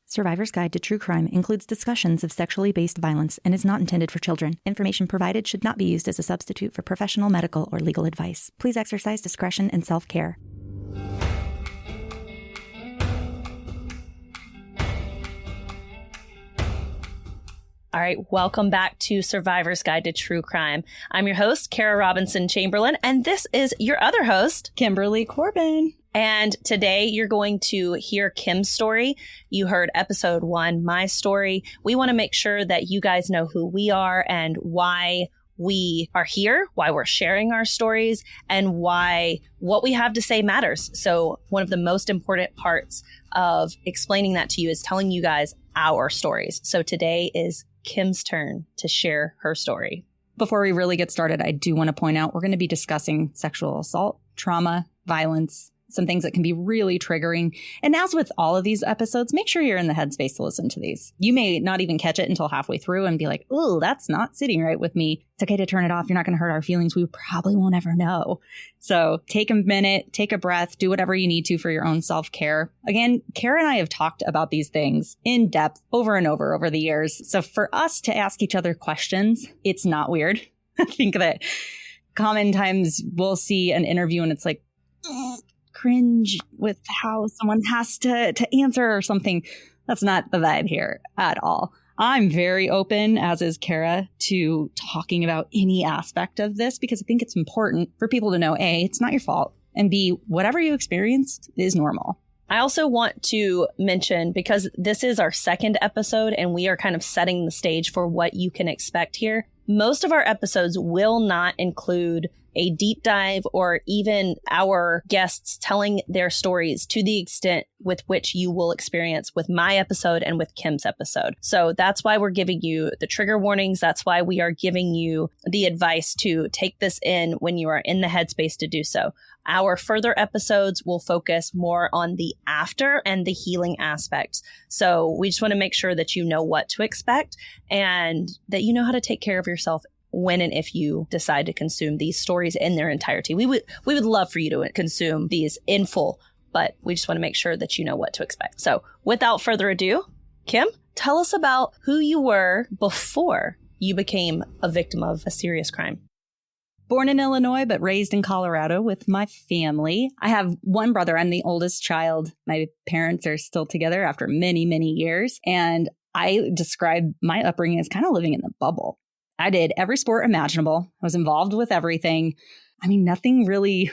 Survivor's Guide to True Crime includes discussions of sexually based violence and is not intended for children. Information provided should not be used as a substitute for professional, medical, or legal advice. Please exercise discretion and self-care. All right, welcome back to Survivor's Guide to True Crime. I'm your host, Kara Robinson Chamberlain, and this is your other host, Kimberly Corban. And today you're going to hear Kim's story. You heard episode 1, my story. We want to make sure that you guys know who we are and why we are here, why we're sharing our stories, and why what we have to say matters. So one of the most important parts of explaining that to you is telling you guys our stories. So today is Kim's turn to share her story. Before we really get started, I do want to point out we're going to be discussing sexual assault, trauma, violence, some things that can be really triggering. And as with all of these episodes, make sure you're in the headspace to listen to these. You may not even catch it until halfway through and be like, oh, that's not sitting right with me. It's okay to turn it off. You're not going to hurt our feelings. We probably won't ever know. So take a minute, take a breath, do whatever you need to for your own self-care. Again, Kara and I have talked about these things in depth over and over the years. So for us to ask each other questions, it's not weird. I think that common times we'll see an interview and it's like, cringe with how someone has to answer or something. That's not the vibe here at all. I'm very open, as is Kara, to talking about any aspect of this because I think it's important for people to know, A, it's not your fault, and B, whatever you experienced is normal. I also want to mention, because this is our second episode and we are kind of setting the stage for what you can expect here, most of our episodes will not include a deep dive or even our guests telling their stories to the extent with which you will experience with my episode and with Kim's episode. So that's why we're giving you the trigger warnings. That's why we are giving you the advice to take this in when you are in the headspace to do so. Our further episodes will focus more on the after and the healing aspects. So we just want to make sure that you know what to expect and that you know how to take care of yourself when and if you decide to consume these stories in their entirety. We would love for you to consume these in full, but we just want to make sure that you know what to expect. So without further ado, Kim, tell us about who you were before you became a victim of a serious crime. Born in Illinois, but raised in Colorado with my family. I have one brother. I'm the oldest child. My parents are still together after many, many years. And I describe my upbringing as kind of living in the bubble. I did every sport imaginable. I was involved with everything. I mean, nothing really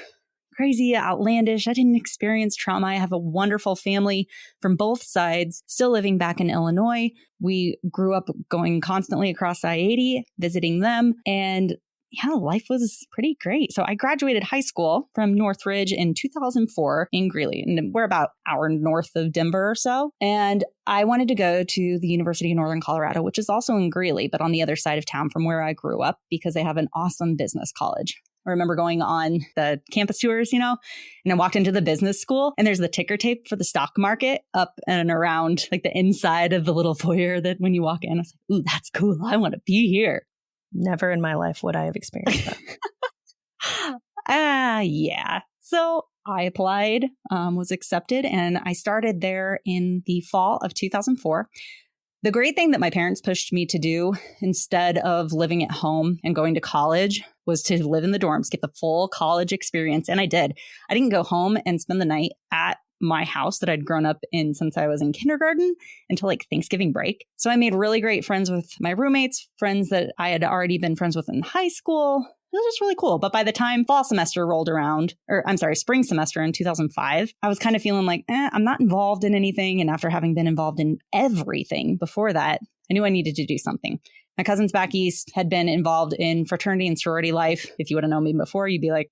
crazy, outlandish. I didn't experience trauma. I have a wonderful family from both sides, still living back in Illinois. We grew up going constantly across I-80, visiting them. And yeah, life was pretty great. So I graduated high school from Northridge in 2004 in Greeley. And we're about an hour north of Denver or so. And I wanted to go to the University of Northern Colorado, which is also in Greeley, but on the other side of town from where I grew up because they have an awesome business college. I remember going on the campus tours, and I walked into the business school and there's the ticker tape for the stock market up and around like the inside of the little foyer that when you walk in, I was like, ooh, that's cool. I want to be here. Never in my life would I have experienced that. Yeah. So I applied, was accepted, and I started there in the fall of 2004. The great thing that my parents pushed me to do instead of living at home and going to college was to live in the dorms, get the full college experience. And I did. I didn't go home and spend the night at my house that I'd grown up in since I was in kindergarten until like Thanksgiving break. So I made really great friends with my roommates, friends that I had already been friends with in high school. It was just really cool. But by the time fall semester rolled around, spring semester in 2005, I was kind of feeling like, I'm not involved in anything. And after having been involved in everything before that, I knew I needed to do something. My cousins back east had been involved in fraternity and sorority life. If you would have known me before, you'd be like,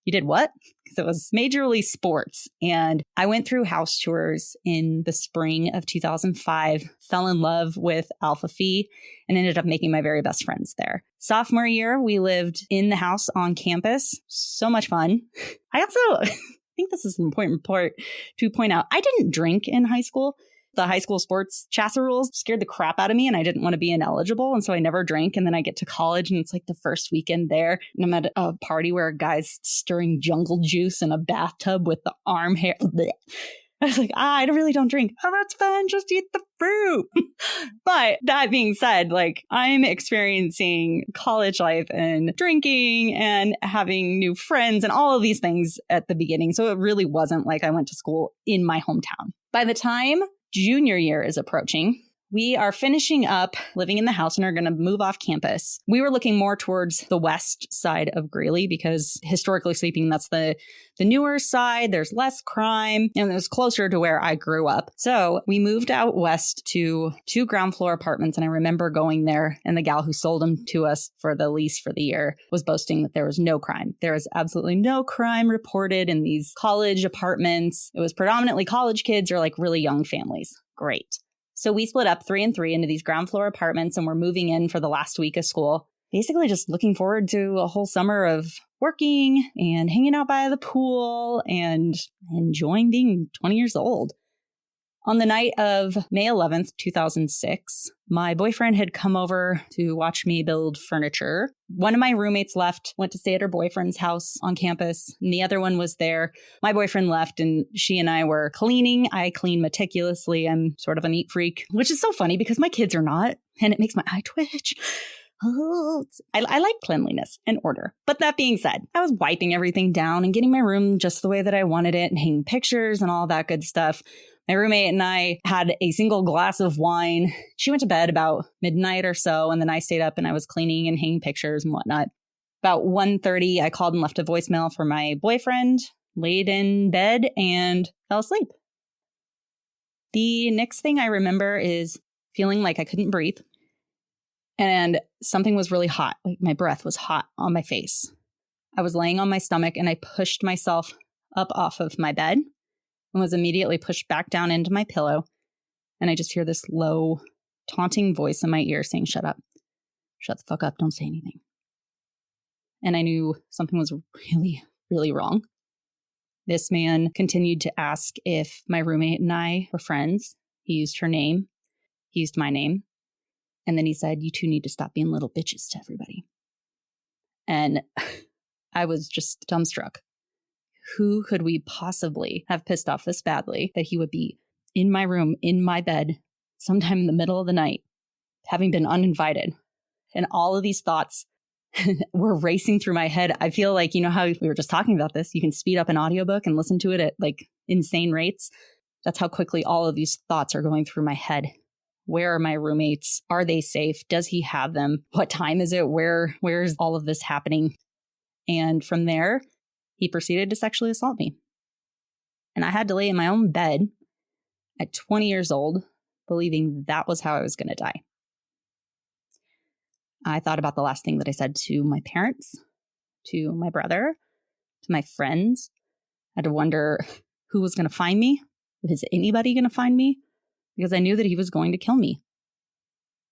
you did what? Because it was majorly sports. And I went through house tours in the spring of 2005, fell in love with Alpha Phi, and ended up making my very best friends there. Sophomore year, we lived in the house on campus. So much fun. I also think this is an important part to point out. I didn't drink in high school. The high school sports chassa rules scared the crap out of me and I didn't want to be ineligible. And so I never drank. And then I get to college and it's like the first weekend there. And I'm at a party where a guy's stirring jungle juice in a bathtub with the arm hair. Blech. I was like, I really don't drink. Oh, that's fine. Just eat the fruit. But that being said, like I'm experiencing college life and drinking and having new friends and all of these things at the beginning. So it really wasn't like I went to school in my hometown. By the time junior year is approaching, we are finishing up living in the house and are going to move off campus. We were looking more towards the west side of Greeley because historically speaking, that's the newer side. There's less crime and it's closer to where I grew up. So we moved out west to 2 ground floor apartments. And I remember going there and the gal who sold them to us for the lease for the year was boasting that there was no crime. There was absolutely no crime reported in these college apartments. It was predominantly college kids or like really young families. Great. So we split up 3 and 3 into these ground floor apartments and we're moving in for the last week of school. Basically just looking forward to a whole summer of working and hanging out by the pool and enjoying being 20 years old. On the night of May 11th, 2006, my boyfriend had come over to watch me build furniture. One of my roommates left, went to stay at her boyfriend's house on campus, and the other one was there. My boyfriend left, and she and I were cleaning. I clean meticulously. I'm sort of a neat freak, which is so funny because my kids are not, and it makes my eye twitch. Oh, I like cleanliness and order. But that being said, I was wiping everything down and getting my room just the way that I wanted it and hanging pictures and all that good stuff. My roommate and I had a single glass of wine. She went to bed about midnight or so, and then I stayed up and I was cleaning and hanging pictures and whatnot. About 1:30, I called and left a voicemail for my boyfriend, laid in bed, and fell asleep. The next thing I remember is feeling like I couldn't breathe, and something was really hot. Like my breath was hot on my face. I was laying on my stomach, and I pushed myself up off of my bed and was immediately pushed back down into my pillow. And I just hear this low, taunting voice in my ear saying, "Shut up. Shut the fuck up. Don't say anything." And I knew something was really, really wrong. This man continued to ask if my roommate and I were friends. He used her name. He used my name. And then he said, "You two need to stop being little bitches to everybody." And I was just dumbstruck. Who could we possibly have pissed off this badly that he would be in my room, in my bed, sometime in the middle of the night, having been uninvited? And all of these thoughts were racing through my head. I feel like, you know how we were just talking about this? You can speed up an audiobook and listen to it at like insane rates. That's how quickly all of these thoughts are going through my head. Where are my roommates? Are they safe? Does he have them? What time is it? Where is all of this happening? And from there, he proceeded to sexually assault me. And I had to lay in my own bed at 20 years old, believing that was how I was going to die. I thought about the last thing that I said to my parents, to my brother, to my friends. I had to wonder who was going to find me. Was anybody going to find me? Because I knew that he was going to kill me.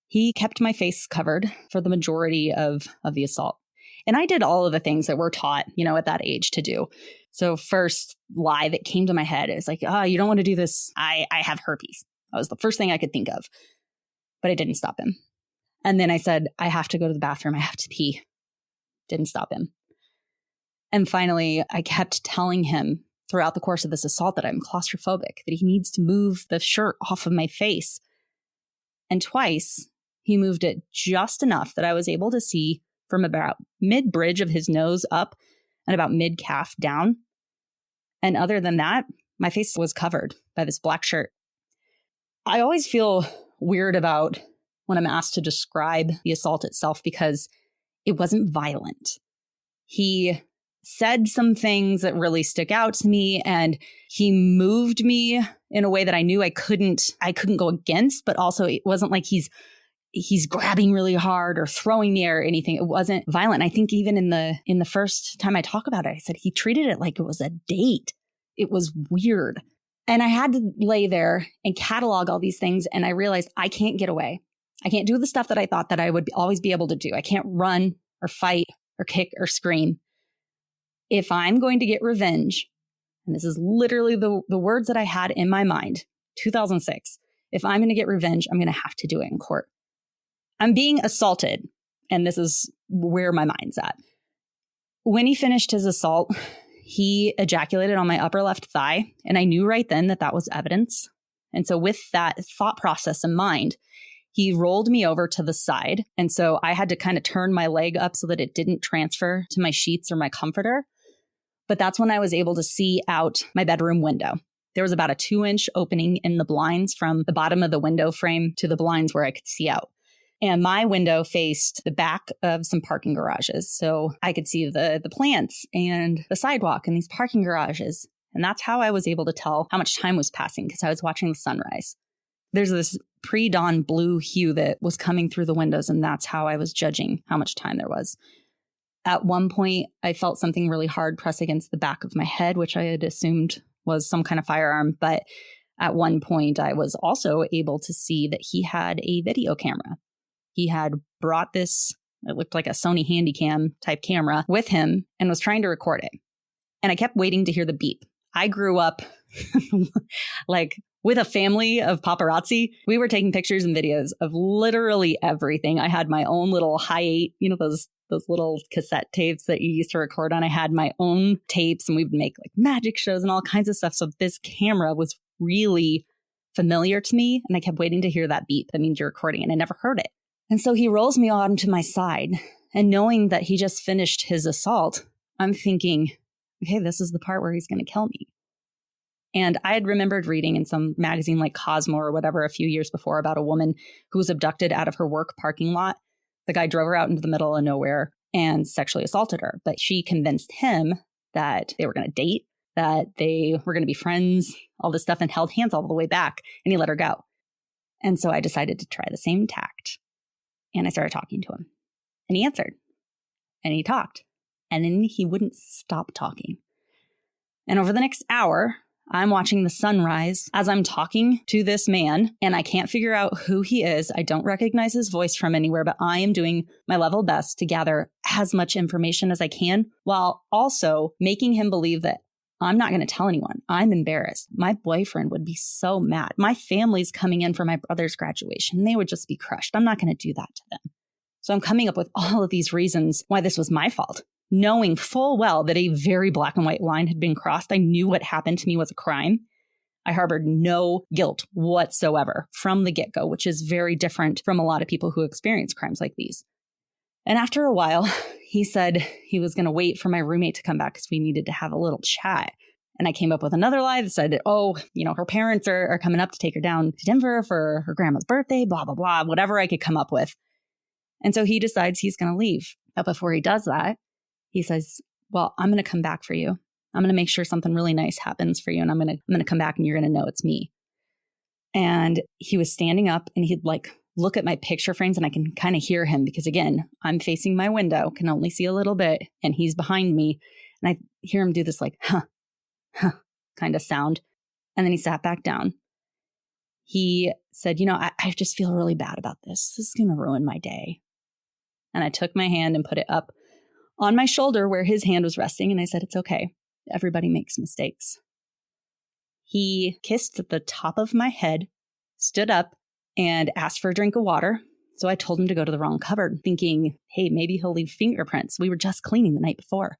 He kept my face covered for the majority of the assault. And I did all of the things that we're taught, at that age to do. So first lie that came to my head is like, "Oh, you don't want to do this. I have herpes." That was the first thing I could think of. But I didn't stop him. And then I said, "I have to go to the bathroom. I have to pee." Didn't stop him. And finally, I kept telling him throughout the course of this assault that I'm claustrophobic, that he needs to move the shirt off of my face. And twice, he moved it just enough that I was able to see from about mid-bridge of his nose up and about mid-calf down. And other than that, my face was covered by this black shirt. I always feel weird about when I'm asked to describe the assault itself because it wasn't violent. He said some things that really stick out to me, and he moved me in a way that I knew I couldn't go against, but also it wasn't like he's grabbing really hard or throwing me or anything. It wasn't violent. I think even in the first time I talk about it, I said he treated it like it was a date. It was weird. And I had to lay there and catalog all these things. And I realized I can't get away. I can't do the stuff that I thought that I would always be able to do. I can't run or fight or kick or scream. If I'm going to get revenge, and this is literally the words that I had in my mind, 2006, if I'm going to get revenge, I'm going to have to do it in court. I'm being assaulted, and this is where my mind's at. When he finished his assault, he ejaculated on my upper left thigh, and I knew right then that that was evidence. And so with that thought process in mind, he rolled me over to the side. And so I had to kind of turn my leg up so that it didn't transfer to my sheets or my comforter. But that's when I was able to see out my bedroom window. There was about a 2-inch opening in the blinds from the bottom of the window frame to the blinds where I could see out. And my window faced the back of some parking garages. So I could see the plants and the sidewalk and these parking garages. And that's how I was able to tell how much time was passing, because I was watching the sunrise. There's this pre-dawn blue hue that was coming through the windows, and that's how I was judging how much time there was. At one point, I felt something really hard press against the back of my head, which I had assumed was some kind of firearm. But at one point, I was also able to see that he had a video camera. He had brought this, it looked like a Sony Handycam type camera with him and was trying to record it. And I kept waiting to hear the beep. I grew up like with a family of paparazzi. We were taking pictures and videos of literally everything. I had my own little Hi8, those little cassette tapes that you used to record on. I had my own tapes, and we would make like magic shows and all kinds of stuff. So this camera was really familiar to me, and I kept waiting to hear that beep. That means you're recording, and I never heard it. And so he rolls me onto my side, and knowing that he just finished his assault, I'm thinking, okay, this is the part where he's going to kill me. And I had remembered reading in some magazine like Cosmo or whatever a few years before about a woman who was abducted out of her work parking lot. The guy drove her out into the middle of nowhere and sexually assaulted her. But she convinced him that they were going to date, that they were going to be friends, all this stuff, and held hands all the way back. And he let her go. And so I decided to try the same tact. And I started talking to him. And he answered. And he talked. And then he wouldn't stop talking. And over the next hour, I'm watching the sunrise as I'm talking to this man, and I can't figure out who he is. I don't recognize his voice from anywhere, but I am doing my level best to gather as much information as I can, while also making him believe that I'm not going to tell anyone. I'm embarrassed. My boyfriend would be so mad. My family's coming in for my brother's graduation. They would just be crushed. I'm not going to do that to them. So I'm coming up with all of these reasons why this was my fault. Knowing full well that a very black and white line had been crossed, I knew what happened to me was a crime. I harbored no guilt whatsoever from the get-go, which is very different from a lot of people who experience crimes like these. And after a while, he said he was going to wait for my roommate to come back because we needed to have a little chat. And I came up with another lie that said, her parents are coming up to take her down to Denver for her grandma's birthday, blah, blah, blah, whatever I could come up with. And so he decides he's going to leave. But before he does that, he says, well, I'm going to come back for you. I'm going to make sure something really nice happens for you. And I'm going to come back and you're going to know it's me. And he was standing up and he'd like look at my picture frames, and I can kind of hear him because, again, I'm facing my window, can only see a little bit, and he's behind me. And I hear him do this like, huh kind of sound. And then he sat back down. He said, I just feel really bad about this. This is going to ruin my day. And I took my hand and put it up on my shoulder where his hand was resting. And I said, it's okay. Everybody makes mistakes. He kissed the top of my head, stood up, and asked for a drink of water. So I told him to go to the wrong cupboard, thinking, hey, maybe he'll leave fingerprints. We were just cleaning the night before.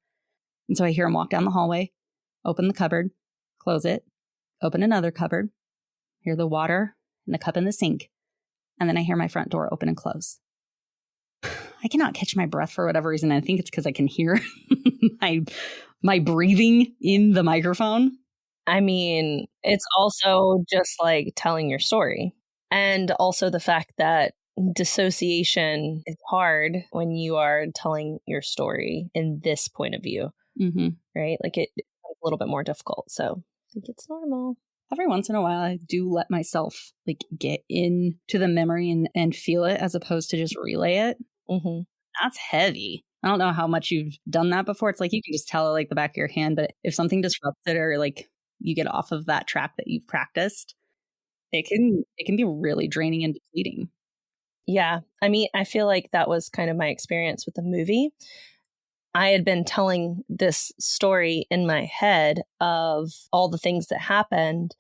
And so I hear him walk down the hallway, open the cupboard, close it, open another cupboard, hear the water and the cup in the sink. And then I hear my front door open and close. I cannot catch my breath for whatever reason. I think it's because I can hear my breathing in the microphone. I mean, it's also just like telling your story. And also the fact that dissociation is hard when you are telling your story in this point of view, right? Like it's a little bit more difficult. So I think it's normal. Every once in a while, I do let myself like get into the memory and feel it as opposed to just relay it. Mm-hmm. That's heavy. I don't know how much you've done that before. It's like you can just tell it like the back of your hand, but if something disrupts it or like you get off of that track that you've practiced, it can be really draining and depleting. Yeah. I mean, I feel like that was kind of my experience with the movie. I had been telling this story in my head of all the things that happened,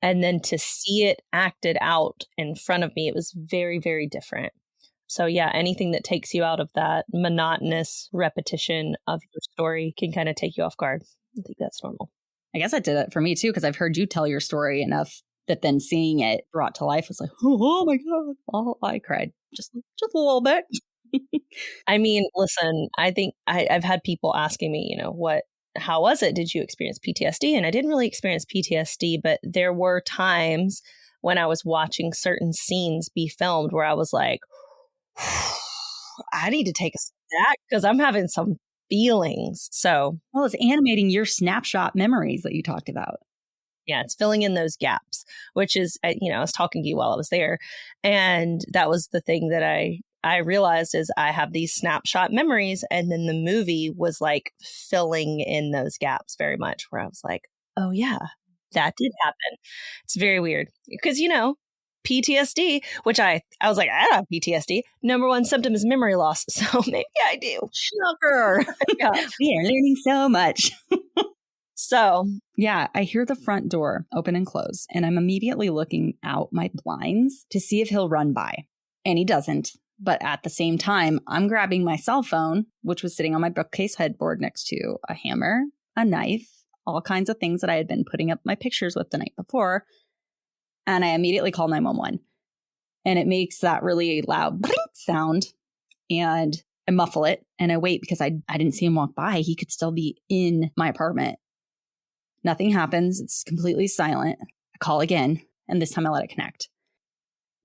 and then to see it acted out in front of me, it was very, very different. So yeah, anything that takes you out of that monotonous repetition of your story can kind of take you off guard. I think that's normal. I guess it did it for me too, because I've heard you tell your story enough that then seeing it brought to life was like, oh my God. Oh, I cried just a little bit. I mean, listen, I think I've had people asking me, how was it? Did you experience PTSD? And I didn't really experience PTSD, but there were times when I was watching certain scenes be filmed where I was like, I need to take a step back because I'm having some feelings. So, well, it's animating your snapshot memories that you talked about. Yeah, it's filling in those gaps, which is, I was talking to you while I was there. And that was the thing that I realized is I have these snapshot memories. And then the movie was like filling in those gaps very much, where I was like, oh yeah, that did happen. It's very weird because, PTSD, which I was like, I don't have PTSD. Number one symptom is memory loss. So maybe I do. Shocker. Yeah. We are learning so much. So, yeah, I hear the front door open and close, and I'm immediately looking out my blinds to see if he'll run by. And he doesn't. But at the same time, I'm grabbing my cell phone, which was sitting on my bookcase headboard next to a hammer, a knife, all kinds of things that I had been putting up my pictures with the night before. And I immediately call 911. And it makes that really loud blink sound. And I muffle it and I wait because I didn't see him walk by. He could still be in my apartment. Nothing happens. It's completely silent. I call again, and this time I let it connect.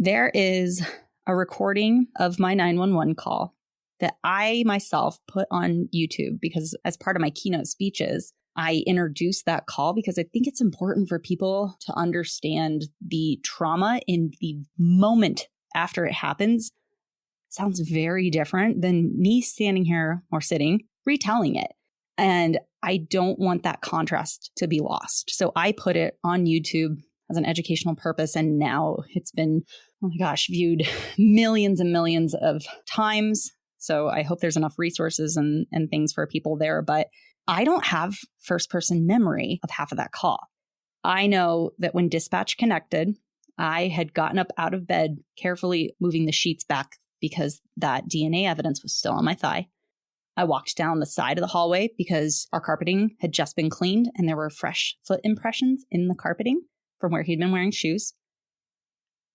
There is a recording of my 911 call that I myself put on YouTube because as part of my keynote speeches, I introduced that call because I think it's important for people to understand the trauma in the moment after it happens. Sounds very different than me standing here or sitting, retelling it. And I don't want that contrast to be lost. So I put it on YouTube as an educational purpose. And now it's been, oh my gosh, viewed millions and millions of times. So I hope there's enough resources and things for people there. But I don't have first person memory of half of that call. I know that when dispatch connected, I had gotten up out of bed, carefully moving the sheets back because that DNA evidence was still on my thigh. I walked down the side of the hallway because our carpeting had just been cleaned and there were fresh foot impressions in the carpeting from where he'd been wearing shoes.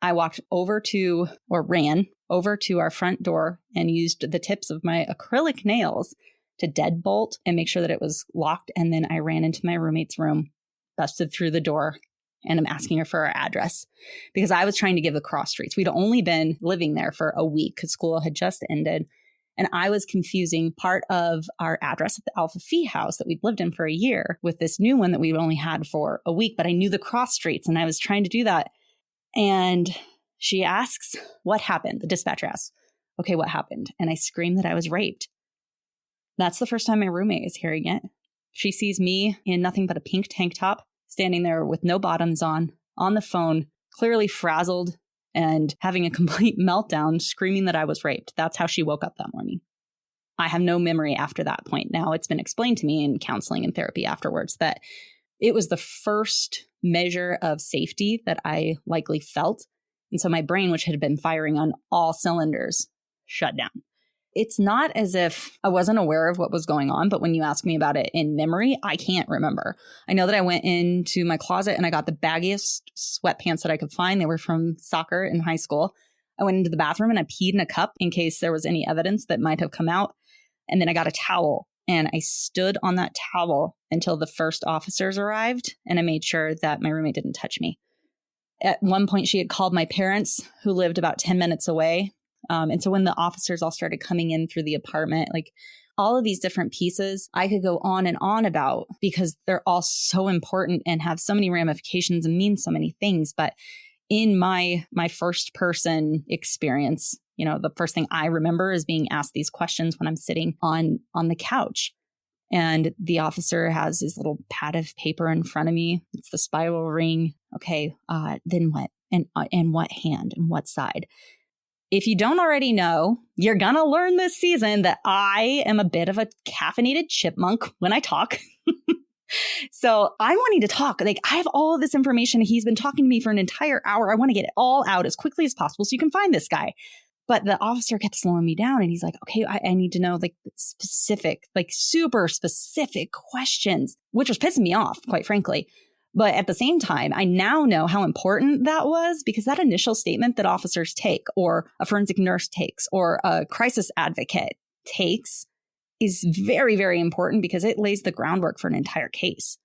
I walked ran over to our front door and used the tips of my acrylic nails to deadbolt and make sure that it was locked. And then I ran into my roommate's room, busted through the door, and I'm asking her for her address because I was trying to give the cross streets. We'd only been living there for a week because school had just ended. And I was confusing part of our address at the Alpha Phi house that we'd lived in for a year with this new one that we'd only had for a week, but I knew the cross streets and I was trying to do that. And she asks, what happened? The dispatcher asks, okay, what happened? And I screamed that I was raped. That's the first time my roommate is hearing it. She sees me in nothing but a pink tank top, standing there with no bottoms on the phone, clearly frazzled and having a complete meltdown, screaming that I was raped. That's how she woke up that morning. I have no memory after that point. Now it's been explained to me in counseling and therapy afterwards that it was the first measure of safety that I likely felt. And so my brain, which had been firing on all cylinders, shut down. It's not as if I wasn't aware of what was going on, but when you ask me about it in memory, I can't remember. I know that I went into my closet and I got the baggiest sweatpants that I could find. They were from soccer in high school. I went into the bathroom and I peed in a cup in case there was any evidence that might have come out. And then I got a towel and I stood on that towel until the first officers arrived. And I made sure that my roommate didn't touch me. At one point, she had called my parents who lived about 10 minutes away. And so when the officers all started coming in through the apartment, like all of these different pieces, I could go on and on about because they're all so important and have so many ramifications and mean so many things. But in my first person experience, the first thing I remember is being asked these questions when I'm sitting on the couch. And the officer has his little pad of paper in front of me. It's the spiral ring. Okay, then what? And what hand and what side? If you don't already know, you're going to learn this season that I am a bit of a caffeinated chipmunk when I talk. So I'm wanting to talk. Like I have all of this information. He's been talking to me for an entire hour. I want to get it all out as quickly as possible so you can find this guy. But the officer kept slowing me down and he's like, okay, I need to know like specific, like super specific questions, which was pissing me off, quite frankly. But at the same time, I now know how important that was because that initial statement that officers take or a forensic nurse takes or a crisis advocate takes is very, very important because it lays the groundwork for an entire case.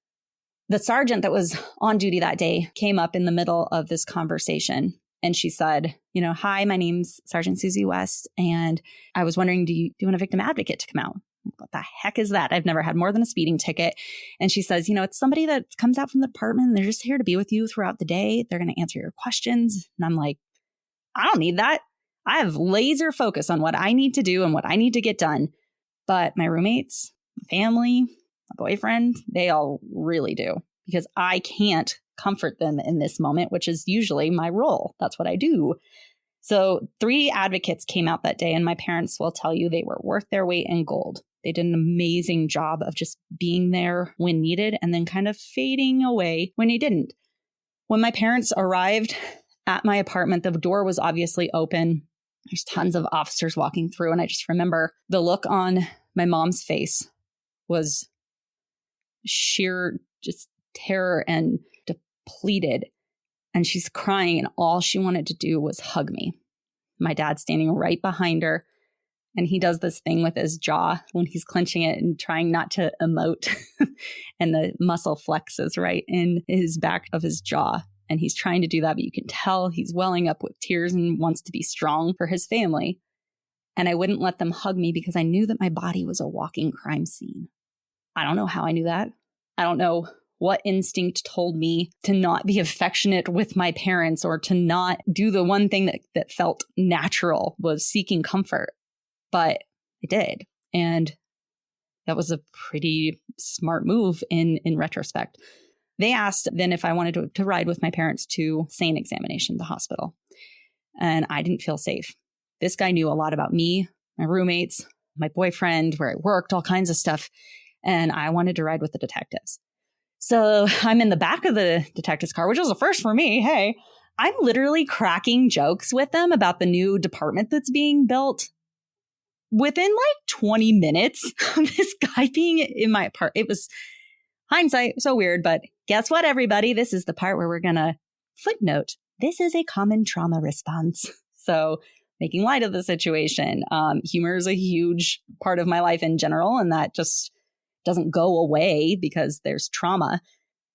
The sergeant that was on duty that day came up in the middle of this conversation and she said, hi, my name's Sergeant Susie West, and I was wondering, do you want a victim advocate to come out? What the heck is that? I've never had more than a speeding ticket. And she says, it's somebody that comes out from the department and they're just here to be with you throughout the day. They're going to answer your questions. And I'm like, I don't need that. I have laser focus on what I need to do and what I need to get done. But my roommates, my family, my boyfriend, they all really do because I can't comfort them in this moment, which is usually my role. That's what I do. So 3 advocates came out that day, and my parents will tell you they were worth their weight in gold. They did an amazing job of just being there when needed and then kind of fading away when they didn't. When my parents arrived at my apartment, the door was obviously open. There's tons of officers walking through, and I just remember the look on my mom's face was sheer just terror and depleted. And she's crying, and all she wanted to do was hug me. My dad's standing right behind her, and he does this thing with his jaw when he's clenching it and trying not to emote. And the muscle flexes right in his back of his jaw. And he's trying to do that, but you can tell he's welling up with tears and wants to be strong for his family. And I wouldn't let them hug me because I knew that my body was a walking crime scene. I don't know how I knew that. I don't know what instinct told me to not be affectionate with my parents or to not do the one thing that felt natural was seeking comfort. But I did. And that was a pretty smart move in retrospect. They asked then if I wanted to ride with my parents to SANE examination, the hospital. And I didn't feel safe. This guy knew a lot about me, my roommates, my boyfriend, where I worked, all kinds of stuff. And I wanted to ride with the detectives. So I'm in the back of the detective's car, which was a first for me. Hey, I'm literally cracking jokes with them about the new department that's being built. Within like 20 minutes of this guy being in my apartment, it was hindsight, so weird. But guess what, everybody? This is the part where we're going to footnote. This is a common trauma response. So making light of the situation. Humor is a huge part of my life in general, and that just doesn't go away because there's trauma.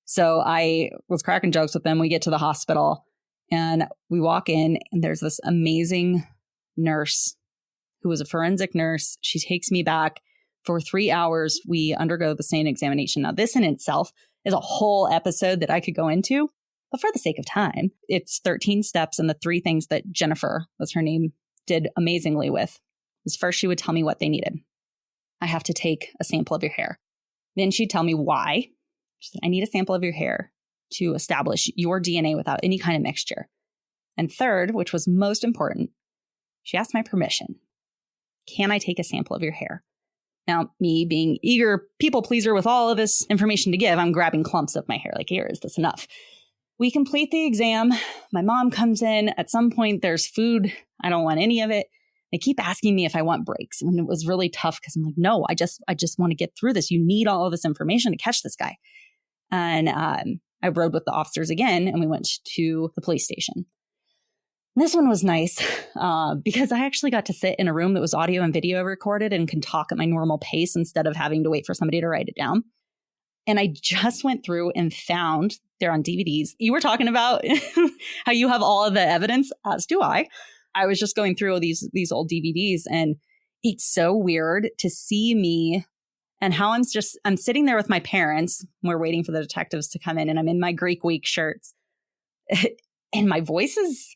So I was cracking jokes with them. We get to the hospital and we walk in, and there's this amazing nurse who was a forensic nurse. She takes me back for 3 hours. We undergo the SANE examination. Now, this in itself is a whole episode that I could go into, but for the sake of time, it's 13 steps. And the 3 things that Jennifer, was her name, did amazingly with was first, she would tell me what they needed. I have to take a sample of your hair. Then she'd tell me why. She said, I need a sample of your hair to establish your DNA without any kind of mixture. And third, which was most important, she asked my permission. Can I take a sample of your hair? Now, me being eager people pleaser with all of this information to give, I'm grabbing clumps of my hair. Like, here, is this enough? We complete the exam. My mom comes in. At some point, there's food. I don't want any of it. They keep asking me if I want breaks. And it was really tough because I'm like, no, I just want to get through this. You need all of this information to catch this guy. And I rode with the officers again, and we went to the police station. This one was nice because I actually got to sit in a room that was audio and video recorded and can talk at my normal pace instead of having to wait for somebody to write it down. And I just went through and found, they're on DVDs. You were talking about how you have all of the evidence, as do I. I was just going through these old DVDs, and it's so weird to see me and how I'm sitting there with my parents. We're waiting for the detectives to come in, and I'm in my Greek Week shirts. And my voice is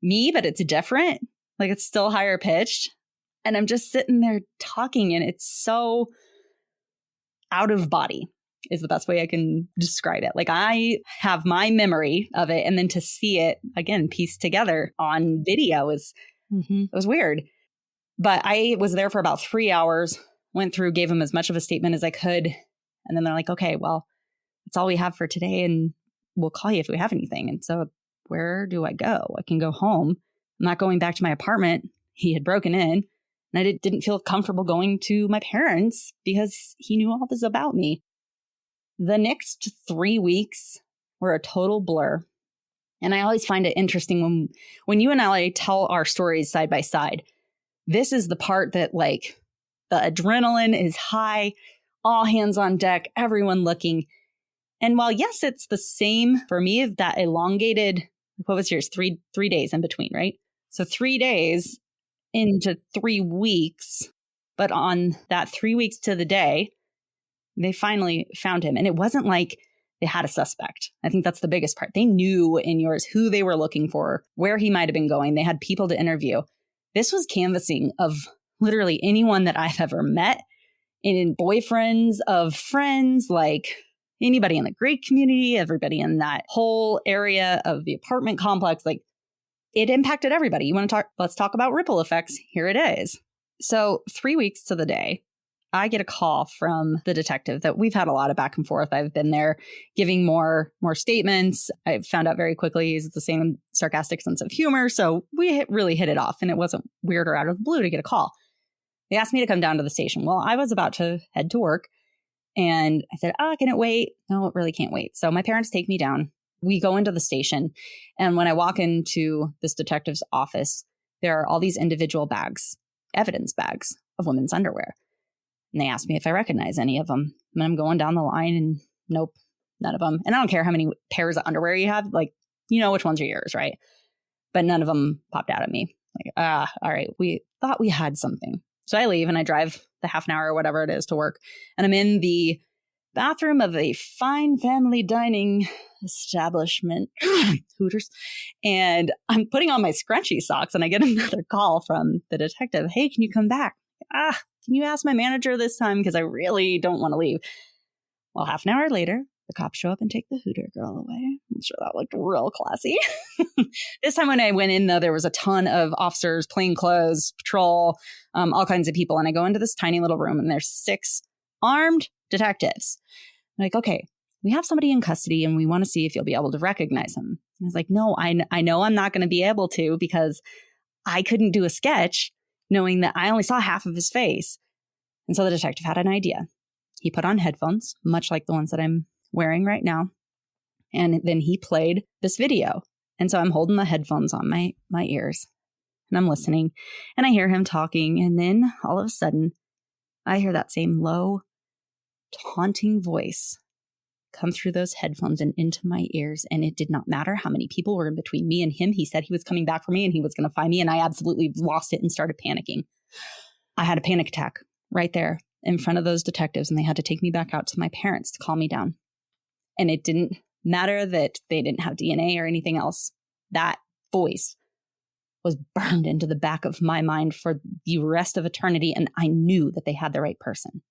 me, but it's different. Like, it's still higher pitched. And I'm just sitting there talking, and it's so out of body is the best way I can describe it. Like, I have my memory of it, and then to see it again pieced together on video it was weird. But I was there for about 3 hours, went through, gave them as much of a statement as I could. And then they're like, okay, well, that's all we have for today, and we'll call you if we have anything. And so where do I go? I can go home. I'm not going back to my apartment. he had broken in, and I didn't feel comfortable going to my parents because he knew all this about me. The next 3 weeks were a total blur. And I always find it interesting when you and I tell our stories side by side. This is the part that like the adrenaline is high, all hands on deck, everyone looking. And while yes, it's the same for me, that elongated, what was yours? Three days in between, right? So 3 days into 3 weeks, but on that 3 weeks to the day, they finally found him. And it wasn't like they had a suspect. I think that's the biggest part. They knew in yours who they were looking for, where he might have been going. They had people to interview. This was canvassing of literally anyone that I've ever met, and boyfriends of friends, like anybody in the Greek community, everybody in that whole area of the apartment complex. Like, it impacted everybody. You want to talk? Let's talk about ripple effects. Here it is. So 3 weeks to the day, I get a call from the detective that we've had a lot of back and forth. I've been there giving more statements. I found out very quickly he's the same sarcastic sense of humor. So we really hit it off, and it wasn't weird or out of the blue to get a call. They asked me to come down to the station. Well, I was about to head to work, and I said, can it wait? No, it really can't wait. So my parents take me down. We go into the station. And when I walk into this detective's office, there are all these individual bags, evidence bags of women's underwear. And they asked me if I recognize any of them. And I'm going down the line, and nope, none of them. And I don't care how many pairs of underwear you have. Like, you know which ones are yours, right? But none of them popped out at me. Like, all right, we thought we had something. So I leave and I drive the half an hour or whatever it is to work. And I'm in the bathroom of a fine family dining establishment, Hooters. And I'm putting on my scrunchy socks, and I get another call from the detective. Hey, can you come back? Can you ask my manager this time? Because I really don't want to leave. Well, half an hour later, the cops show up and take the Hooter girl away. I'm sure that looked real classy. This time when I went in, though, there was a ton of officers, plainclothes, patrol, all kinds of people. And I go into this tiny little room, and there's 6 armed detectives. I'm like, okay, we have somebody in custody, and we want to see if you'll be able to recognize him. And I was like, no, I know I'm not going to be able to, because I couldn't do a sketch knowing that I only saw half of his face. And so the detective had an idea. He put on headphones, much like the ones that I'm wearing right now. And then he played this video. And so I'm holding the headphones on my ears, and I'm listening, and I hear him talking. And then all of a sudden, I hear that same low, taunting voice come through those headphones and into my ears. And it did not matter how many people were in between me and him. He said he was coming back for me and he was going to find me. And I absolutely lost it and started panicking. I had a panic attack right there in front of those detectives, and they had to take me back out to my parents to calm me down. And it didn't matter that they didn't have DNA or anything else. That voice was burned into the back of my mind for the rest of eternity. And I knew that they had the right person.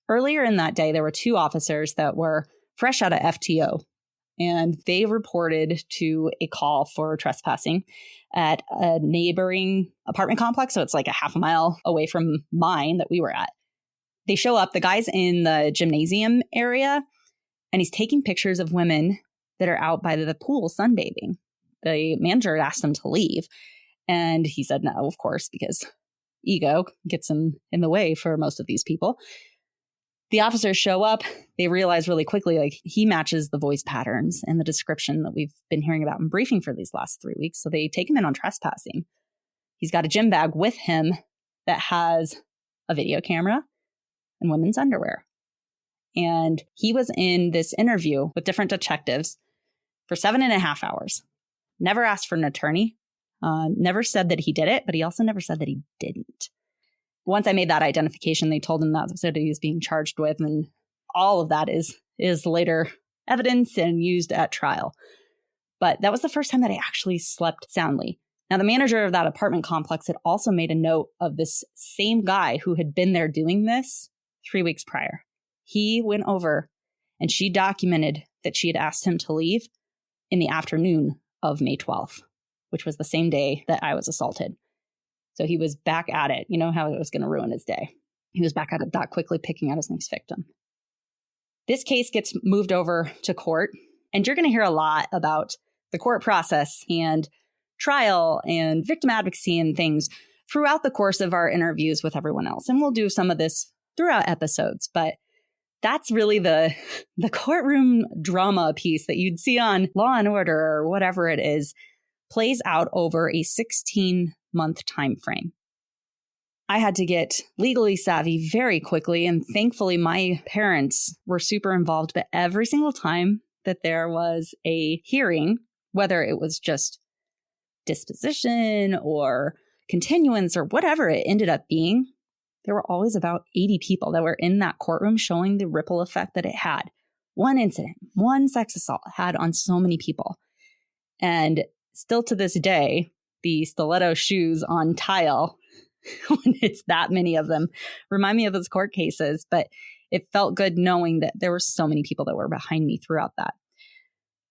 Earlier in that day, there were 2 officers that were fresh out of FTO, and they reported to a call for trespassing at a neighboring apartment complex. So it's like a half a mile away from mine that we were at. They show up, the guy's in the gymnasium area, and he's taking pictures of women that are out by the pool sunbathing. The manager asked him to leave, and he said no, of course, because ego gets in the way for most of these people. The officers show up. They realize really quickly, like, he matches the voice patterns and the description that we've been hearing about in briefing for these last 3 weeks. So they take him in on trespassing. He's got a gym bag with him that has a video camera and women's underwear. And he was in this interview with different detectives for 7.5 hours. Never asked for an attorney. Never said that he did it, but he also never said that he didn't. Once I made that identification, they told him that's what he was being charged with. And all of that is later evidence and used at trial. But that was the first time that I actually slept soundly. Now, the manager of that apartment complex had also made a note of this same guy who had been there doing this 3 weeks prior. He went over and she documented that she had asked him to leave in the afternoon of May 12th, which was the same day that I was assaulted. So he was back at it. You know how it was going to ruin his day. He was back at it that quickly, picking out his next victim. This case gets moved over to court, and you're going to hear a lot about the court process and trial and victim advocacy and things throughout the course of our interviews with everyone else. And we'll do some of this throughout episodes, but that's really the courtroom drama piece that you'd see on Law and Order or whatever it is, plays out over a 16-month time frame. I had to get legally savvy very quickly, and thankfully my parents were super involved. But every single time that there was a hearing, whether it was just disposition or continuance or whatever it ended up being, there were always about 80 people that were in that courtroom showing the ripple effect that it had. One incident, one sex assault had on so many people. And still to this day, the stiletto shoes on tile, when it's that many of them, remind me of those court cases. But it felt good knowing that there were so many people that were behind me throughout that.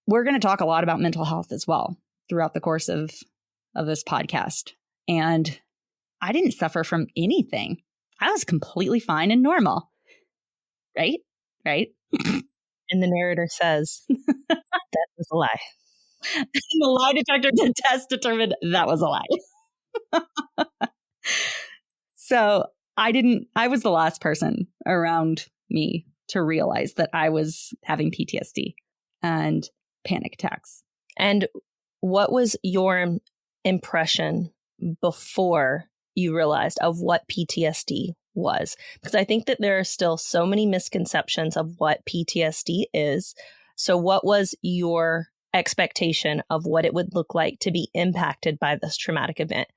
We're going to talk a lot about mental health as well throughout the course of this podcast. And I didn't suffer from anything. I was completely fine and normal. Right? Right? And the narrator saes, that was a lie. And the lie detector test determined that was a lie. So I was the last person around me to realize that I was having PTSD and panic attacks. And what was your impression before you realized of what PTSD was? Because I think that there are still so many misconceptions of what PTSD is. So what was your expectation of what it would look like to be impacted by this traumatic event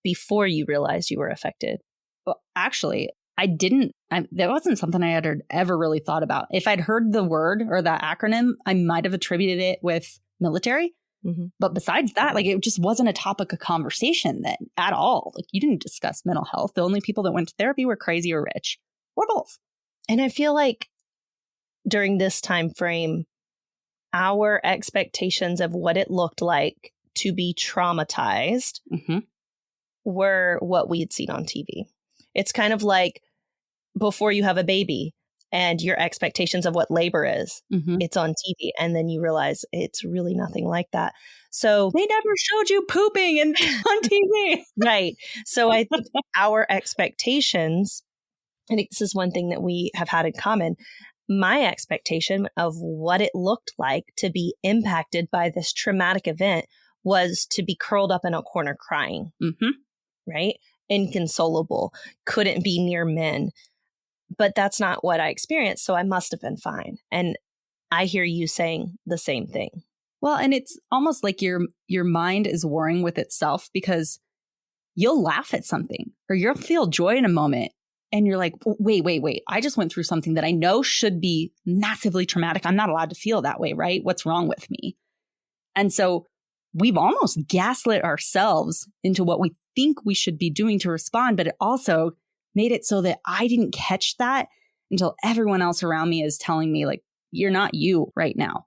before you realized you were affected? Well, actually, that wasn't something I had ever really thought about. If I'd heard the word or that acronym, I might have attributed it with military. Mm-hmm. But besides that, like, it just wasn't a topic of conversation then at all. Like, you didn't discuss mental health. The only people that went to therapy were crazy or rich, or both. And I feel like during this time frame, our expectations of what it looked like to be traumatized were what we had seen on TV. It's kind of like before you have a baby and your expectations of what labor is, it's on TV. And then you realize it's really nothing like that. So they never showed you pooping on TV. Right. So I think our expectations, I think this is one thing that we have had in common. My expectation of what it looked like to be impacted by this traumatic event was to be curled up in a corner crying, right? Inconsolable, couldn't be near men. But that's not what I experienced. So I must have been fine. And I hear you saying the same thing. Well, and it's almost like your mind is warring with itself, because you'll laugh at something or you'll feel joy in a moment. And you're like, wait, I just went through something that I know should be massively traumatic. I'm not allowed to feel that way, right? What's wrong with me? And so we've almost gaslit ourselves into what we think we should be doing to respond. But it also made it so that I didn't catch that until everyone else around me is telling me, like, you're not you right now.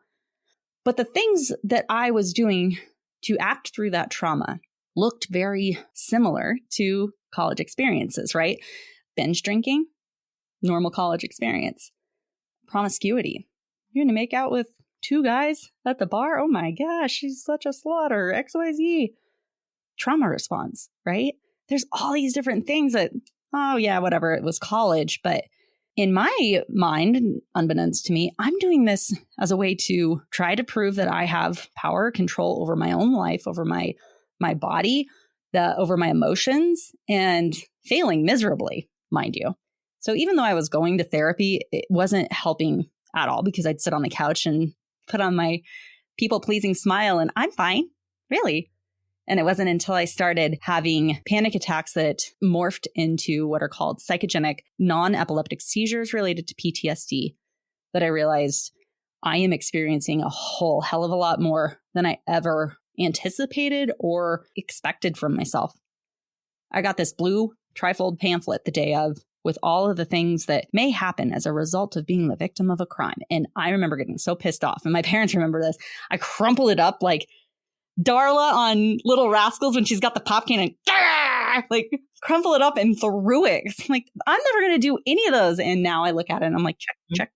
But the things that I was doing to act through that trauma looked very similar to college experiences, right? Binge drinking, normal college experience. Promiscuity. You're going to make out with two guys at the bar? Oh my gosh, she's such a slaughter. XYZ. Trauma response, right? There's all these different things that, oh yeah, whatever, it was college. But in my mind, unbeknownst to me, I'm doing this as a way to try to prove that I have power, control over my own life, over my body, over my emotions, and failing miserably, mind you. So even though I was going to therapy, it wasn't helping at all, because I'd sit on the couch and put on my people-pleasing smile and I'm fine, really. And it wasn't until I started having panic attacks that morphed into what are called psychogenic non-epileptic seizures related to PTSD that I realized I am experiencing a whole hell of a lot more than I ever anticipated or expected from myself. I got this blue trifold pamphlet the day of with all of the things that may happen as a result of being the victim of a crime. And I remember getting so pissed off, and my parents remember this. I crumpled it up like Darla on Little Rascals when she's got the pop can and like crumple it up and threw it. I'm like, I'm never going to do any of those. And now I look at it and I'm like,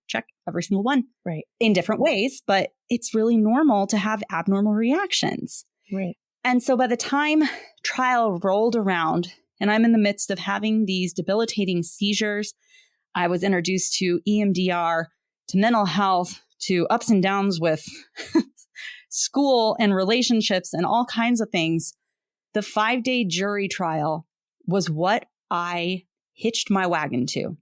check, every single one. Right. In different ways, but it's really normal to have abnormal reactions. Right. And so by the time trial rolled around and I'm in the midst of having these debilitating seizures, I was introduced to EMDR, to mental health, to ups and downs with school and relationships and all kinds of things. The 5-day jury trial was what I hitched my wagon to.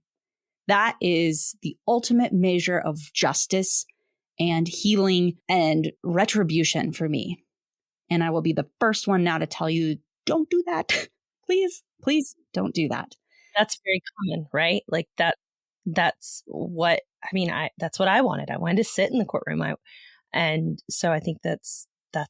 That is the ultimate measure of justice and healing and retribution for me. And I will be the first one now to tell you, don't do that. Please don't do that. That's very common, right? Like that's what, that's what I wanted. I wanted to sit in the courtroom. And so I think that's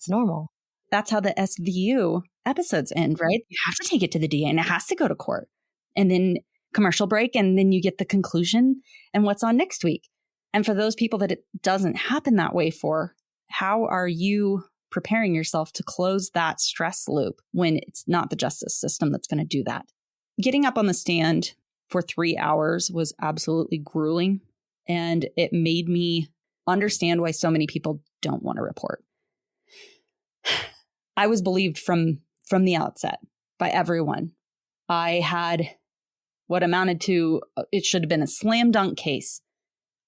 normal. That's how the SVU episodes end, right? You have to take it to the DA and it has to go to court. And then commercial break, and then you get the conclusion and what's on next week. And for those people that it doesn't happen that way for, how are you preparing yourself to close that stress loop when it's not the justice system that's going to do that? Getting up on the stand for 3 hours was absolutely grueling, and it made me understand why so many people don't want to report. I was believed from the outset by everyone. I had what amounted to, it should have been a slam dunk case.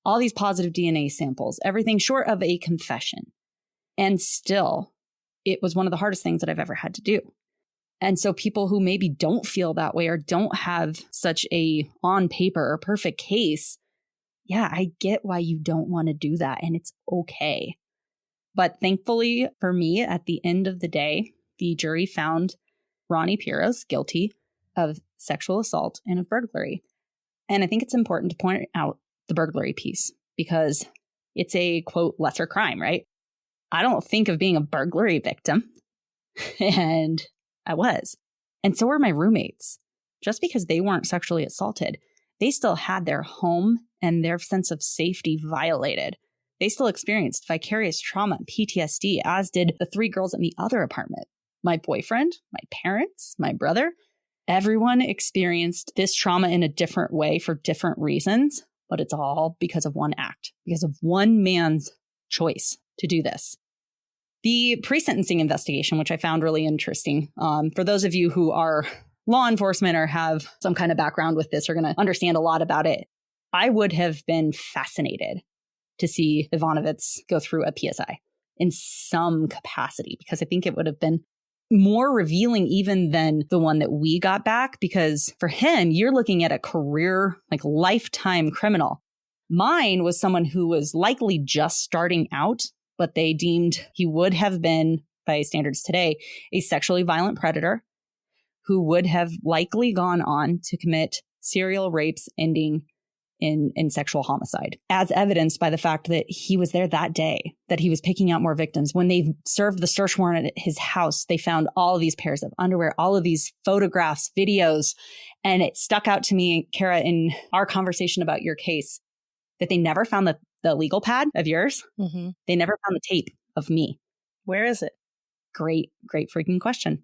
All these positive DNA samples, everything short of a confession. And still, it was one of the hardest things that I've ever had to do. And so people who maybe don't feel that way or don't have such a on paper or perfect case, yeah, I get why you don't want to do that. And it's okay. But thankfully for me, at the end of the day, the jury found Ronnie Piros guilty of sexual assault and of burglary. And I think it's important to point out the burglary piece because it's a, quote, lesser crime, right? I don't think of being a burglary victim. And I was. And so were my roommates. Just because they weren't sexually assaulted, they still had their home and their sense of safety violated. They still experienced vicarious trauma and PTSD, as did the 3 girls in the other apartment. My boyfriend, my parents, my brother, everyone experienced this trauma in a different way for different reasons, but it's all because of one act, because of one man's choice to do this. The pre-sentencing investigation, which I found really interesting, for those of you who are law enforcement or have some kind of background with this are going to understand a lot about it. I would have been fascinated to see Ivanovitz go through a PSI in some capacity, because I think it would have been more revealing even than the one that we got back, because for him, you're looking at a career, like lifetime criminal. Mine was someone who was likely just starting out, but they deemed he would have been, by standards today, a sexually violent predator who would have likely gone on to commit serial rapes ending in sexual homicide, as evidenced by the fact that he was there that day, that he was picking out more victims. When they served the search warrant at his house, they found all of these pairs of underwear, all of these photographs, videos, and it stuck out to me, Kara, in our conversation about your case, that they never found the legal pad of yours. Mm-hmm. They never found the tape of me. Where is it? Great freaking question.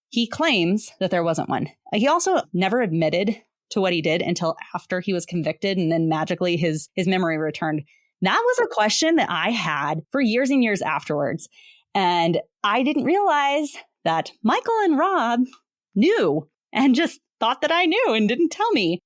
He claims that there wasn't one. He also never admitted to what he did until after he was convicted, and then magically his memory returned. That was a question that I had for years and years afterwards. And I didn't realize that Michael and Rob knew and just thought that I knew and didn't tell me.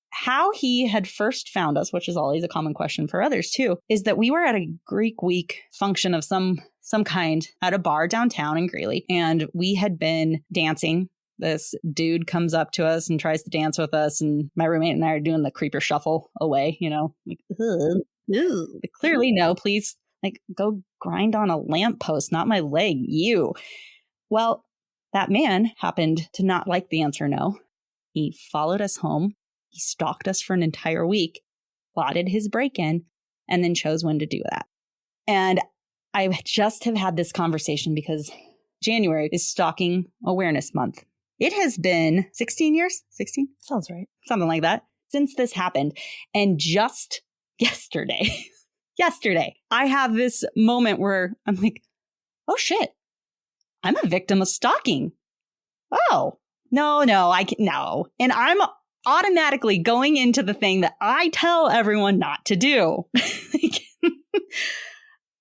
How he had first found us, which is always a common question for others too, is that we were at a Greek week function of some kind at a bar downtown in Greeley, and we had been dancing. This dude comes up to us and tries to dance with us, and my roommate and I are doing the creeper shuffle away, like, but clearly no, please, like, go grind on a lamppost, not my leg, you. Well, that man happened to not like the answer no. He followed us home. He stalked us for an entire week, plotted his break-in, and then chose when to do that. And I just have had this conversation because January is Stalking Awareness Month. It has been 16 years? 16? Sounds right. Something like that since this happened. And just yesterday, I have this moment where I'm like, oh shit, I'm a victim of stalking. Oh, no. And I'm automatically going into the thing that I tell everyone not to do.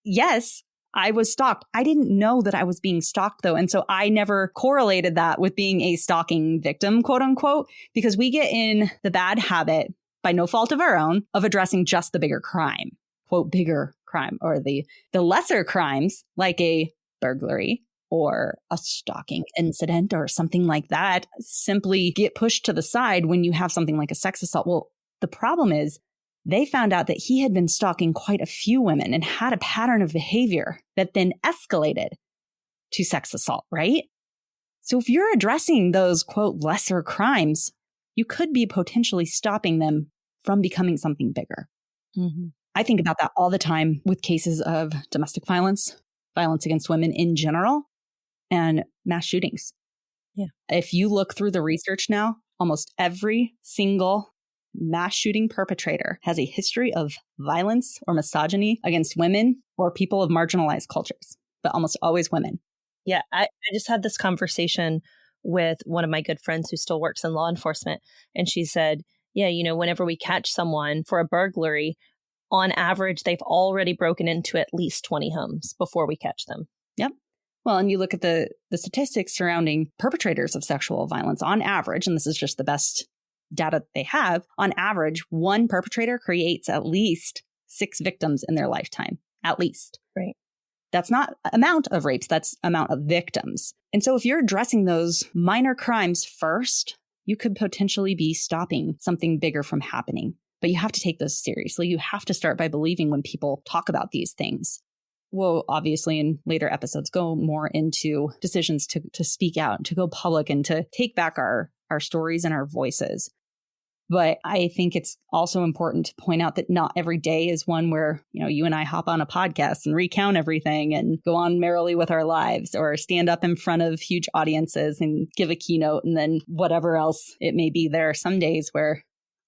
Yes, I was stalked. I didn't know that I was being stalked, though. And so I never correlated that with being a stalking victim, quote unquote, because we get in the bad habit, by no fault of our own, of addressing just the bigger crime, quote, bigger crime, or the lesser crimes like a burglary or a stalking incident or something like that simply get pushed to the side when you have something like a sex assault. Well, the problem is they found out that he had been stalking quite a few women and had a pattern of behavior that then escalated to sex assault, right? So if you're addressing those, quote, lesser crimes, you could be potentially stopping them from becoming something bigger. Mm-hmm. I think about that all the time with cases of domestic violence, violence against women in general, and mass shootings. Yeah. If you look through the research now, almost every single mass shooting perpetrator has a history of violence or misogyny against women or people of marginalized cultures, but almost always women. Yeah, I just had this conversation with one of my good friends who still works in law enforcement. And she said, yeah, whenever we catch someone for a burglary, on average, they've already broken into at least 20 homes before we catch them. Yep. Well, and you look at the statistics surrounding perpetrators of sexual violence on average, and this is just the best data they have, on average, one perpetrator creates at least 6 victims in their lifetime, at least. Right. That's not amount of rapes, that's amount of victims. And so if you're addressing those minor crimes first, you could potentially be stopping something bigger from happening. But you have to take those seriously. You have to start by believing when people talk about these things. We'll obviously in later episodes go more into decisions to speak out, to go public, and to take back our stories and our voices. But I think it's also important to point out that not every day is one where, you and I hop on a podcast and recount everything and go on merrily with our lives, or stand up in front of huge audiences and give a keynote and then whatever else it may be. There are some days where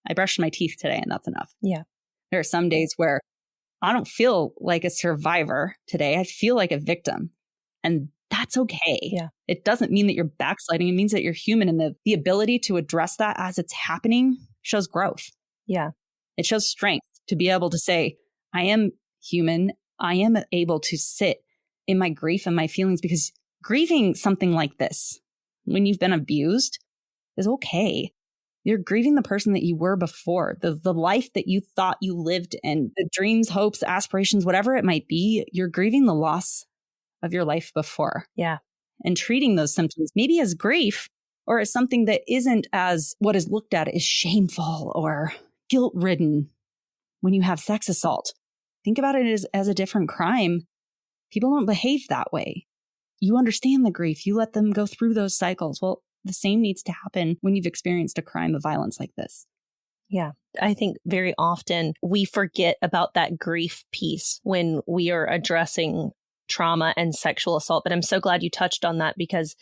I brushed my teeth today and that's enough. Yeah. There are some days where I don't feel like a survivor today. I feel like a victim. And that's okay. Yeah. It doesn't mean that you're backsliding. It means that you're human, and the ability to address that as it's happening shows growth. Yeah. It shows strength to be able to say, I am human. I am able to sit in my grief and my feelings, because grieving something like this, when you've been abused, is okay. You're grieving the person that you were before, the life that you thought you lived in, the dreams, hopes, aspirations, whatever it might be. You're grieving the loss of your life before. Yeah. And treating those symptoms maybe as grief, or as something that isn't as what is looked at as shameful or guilt-ridden. When you have sex assault, think about it as a different crime. People don't behave that way. You understand the grief. You let them go through those cycles. Well, the same needs to happen when you've experienced a crime of violence like this. Yeah. I think very often we forget about that grief piece when we are addressing trauma and sexual assault. But I'm so glad you touched on that, because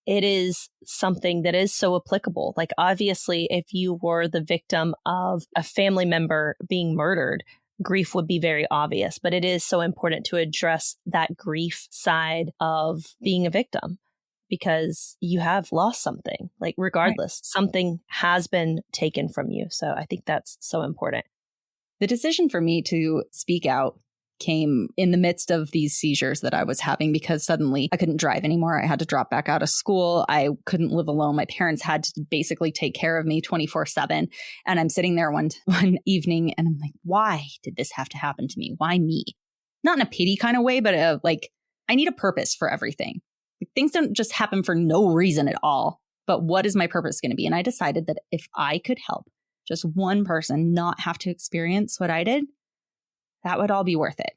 it is something that is so applicable. Like, obviously, if you were the victim of a family member being murdered, grief would be very obvious. But it is so important to address that grief side of being a victim, because you have lost something. Like, regardless, something has been taken from you. So I think that's so important. The decision for me to speak out came in the midst of these seizures that I was having, because suddenly I couldn't drive anymore. I had to drop back out of school. I couldn't live alone. My parents had to basically take care of me 24/7. And I'm sitting there one evening and I'm like, why did this have to happen to me? Why me? Not in a pity kind of way, but I need a purpose for everything. Things don't just happen for no reason at all. But what is my purpose going to be? And I decided that if I could help just one person not have to experience what I did, that would all be worth it.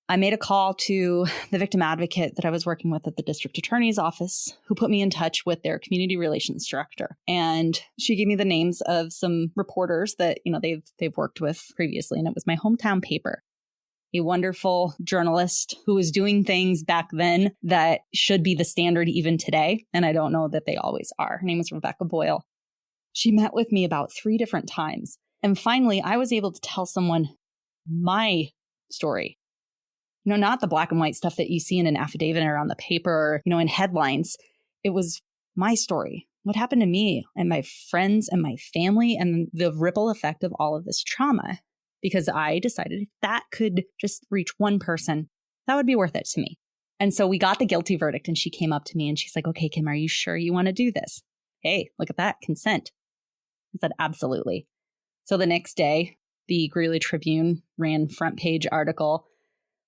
I made a call to the victim advocate that I was working with at the district attorney's office, who put me in touch with their community relations director. And she gave me the names of some reporters that, they've worked with previously. And it was my hometown paper. A wonderful journalist who was doing things back then that should be the standard even today. And I don't know that they always are. Her name was Rebecca Boyle. She met with me about 3 different times. And finally, I was able to tell someone my story. Not the black and white stuff that you see in an affidavit or on the paper, or, in headlines. It was my story. What happened to me and my friends and my family, and the ripple effect of all of this trauma. Because I decided if that could just reach one person, That would be worth it to me. And so we got the guilty verdict and she came up to me and she's like, okay, Kim, are you sure you want to do this? Hey, look at that, consent. I said, absolutely. So the next day, the Greeley Tribune ran front page article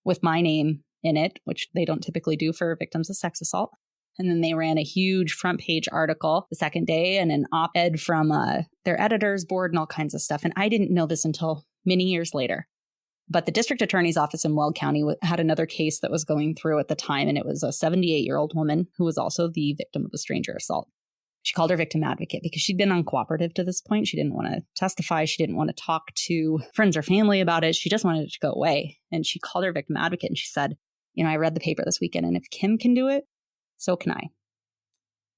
with my name in it, which they don't typically do for victims of sex assault. And then they ran a huge front page article the second day and an op-ed from their editor's board and all kinds of stuff. And I didn't know this until many years later. But the district attorney's office in Weld County had another case that was going through at the time. And it was a 78-year-old woman who was also the victim of a stranger assault. She called her victim advocate because she'd been uncooperative to this point. She didn't want to testify. She didn't want to talk to friends or family about it. She just wanted it to go away. And she called her victim advocate and she said, I read the paper this weekend, and if Kim can do it, so can I.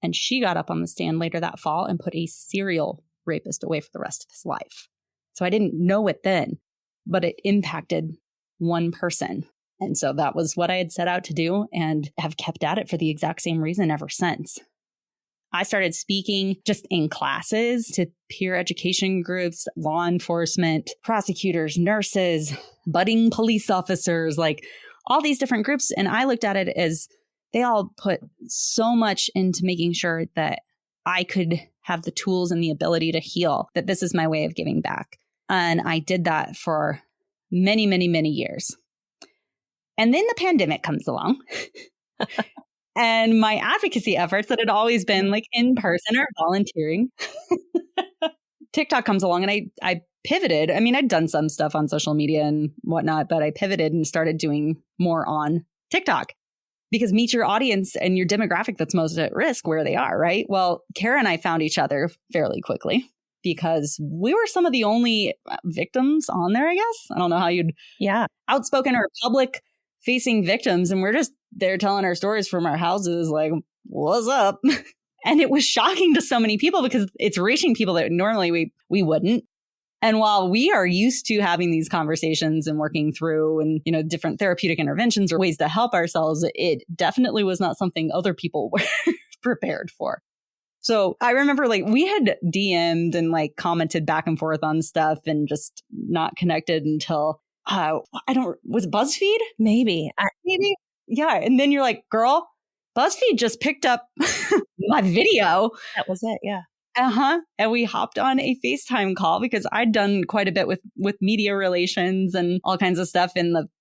And she got up on the stand later that fall and put a serial rapist away for the rest of his life. So I didn't know it then, but it impacted one person. And so that was what I had set out to do and have kept at it for the exact same reason ever since. I started speaking just in classes to peer education groups, law enforcement, prosecutors, nurses, budding police officers, like all these different groups. And I looked at it as they all put so much into making sure that I could have the tools and the ability to heal, that this is my way of giving back. And I did that for many, many, many years. And then the pandemic comes along. And my advocacy efforts that had always been like in person or volunteering. TikTok comes along and I pivoted. I mean, I'd done some stuff on social media and whatnot, but I pivoted and started doing more on TikTok because meet your audience and your demographic that's most at risk where they are, right? Well, Kara and I found each other fairly quickly because we were some of the only victims on there, I guess. I don't know how you'd outspoken or public facing victims. And we're just there telling our stories from our houses like, what's up? And it was shocking to so many people because it's reaching people that normally we wouldn't. And while we are used to having these conversations and working through and, different therapeutic interventions or ways to help ourselves, it definitely was not something other people were prepared for. So I remember we had DM'd and commented back and forth on stuff and just not connected until was it BuzzFeed? Maybe. Yeah. And then you're like, girl, BuzzFeed just picked up my video. That was it. Yeah. And we hopped on a FaceTime call because I'd done quite a bit with media relations and all kinds of stuff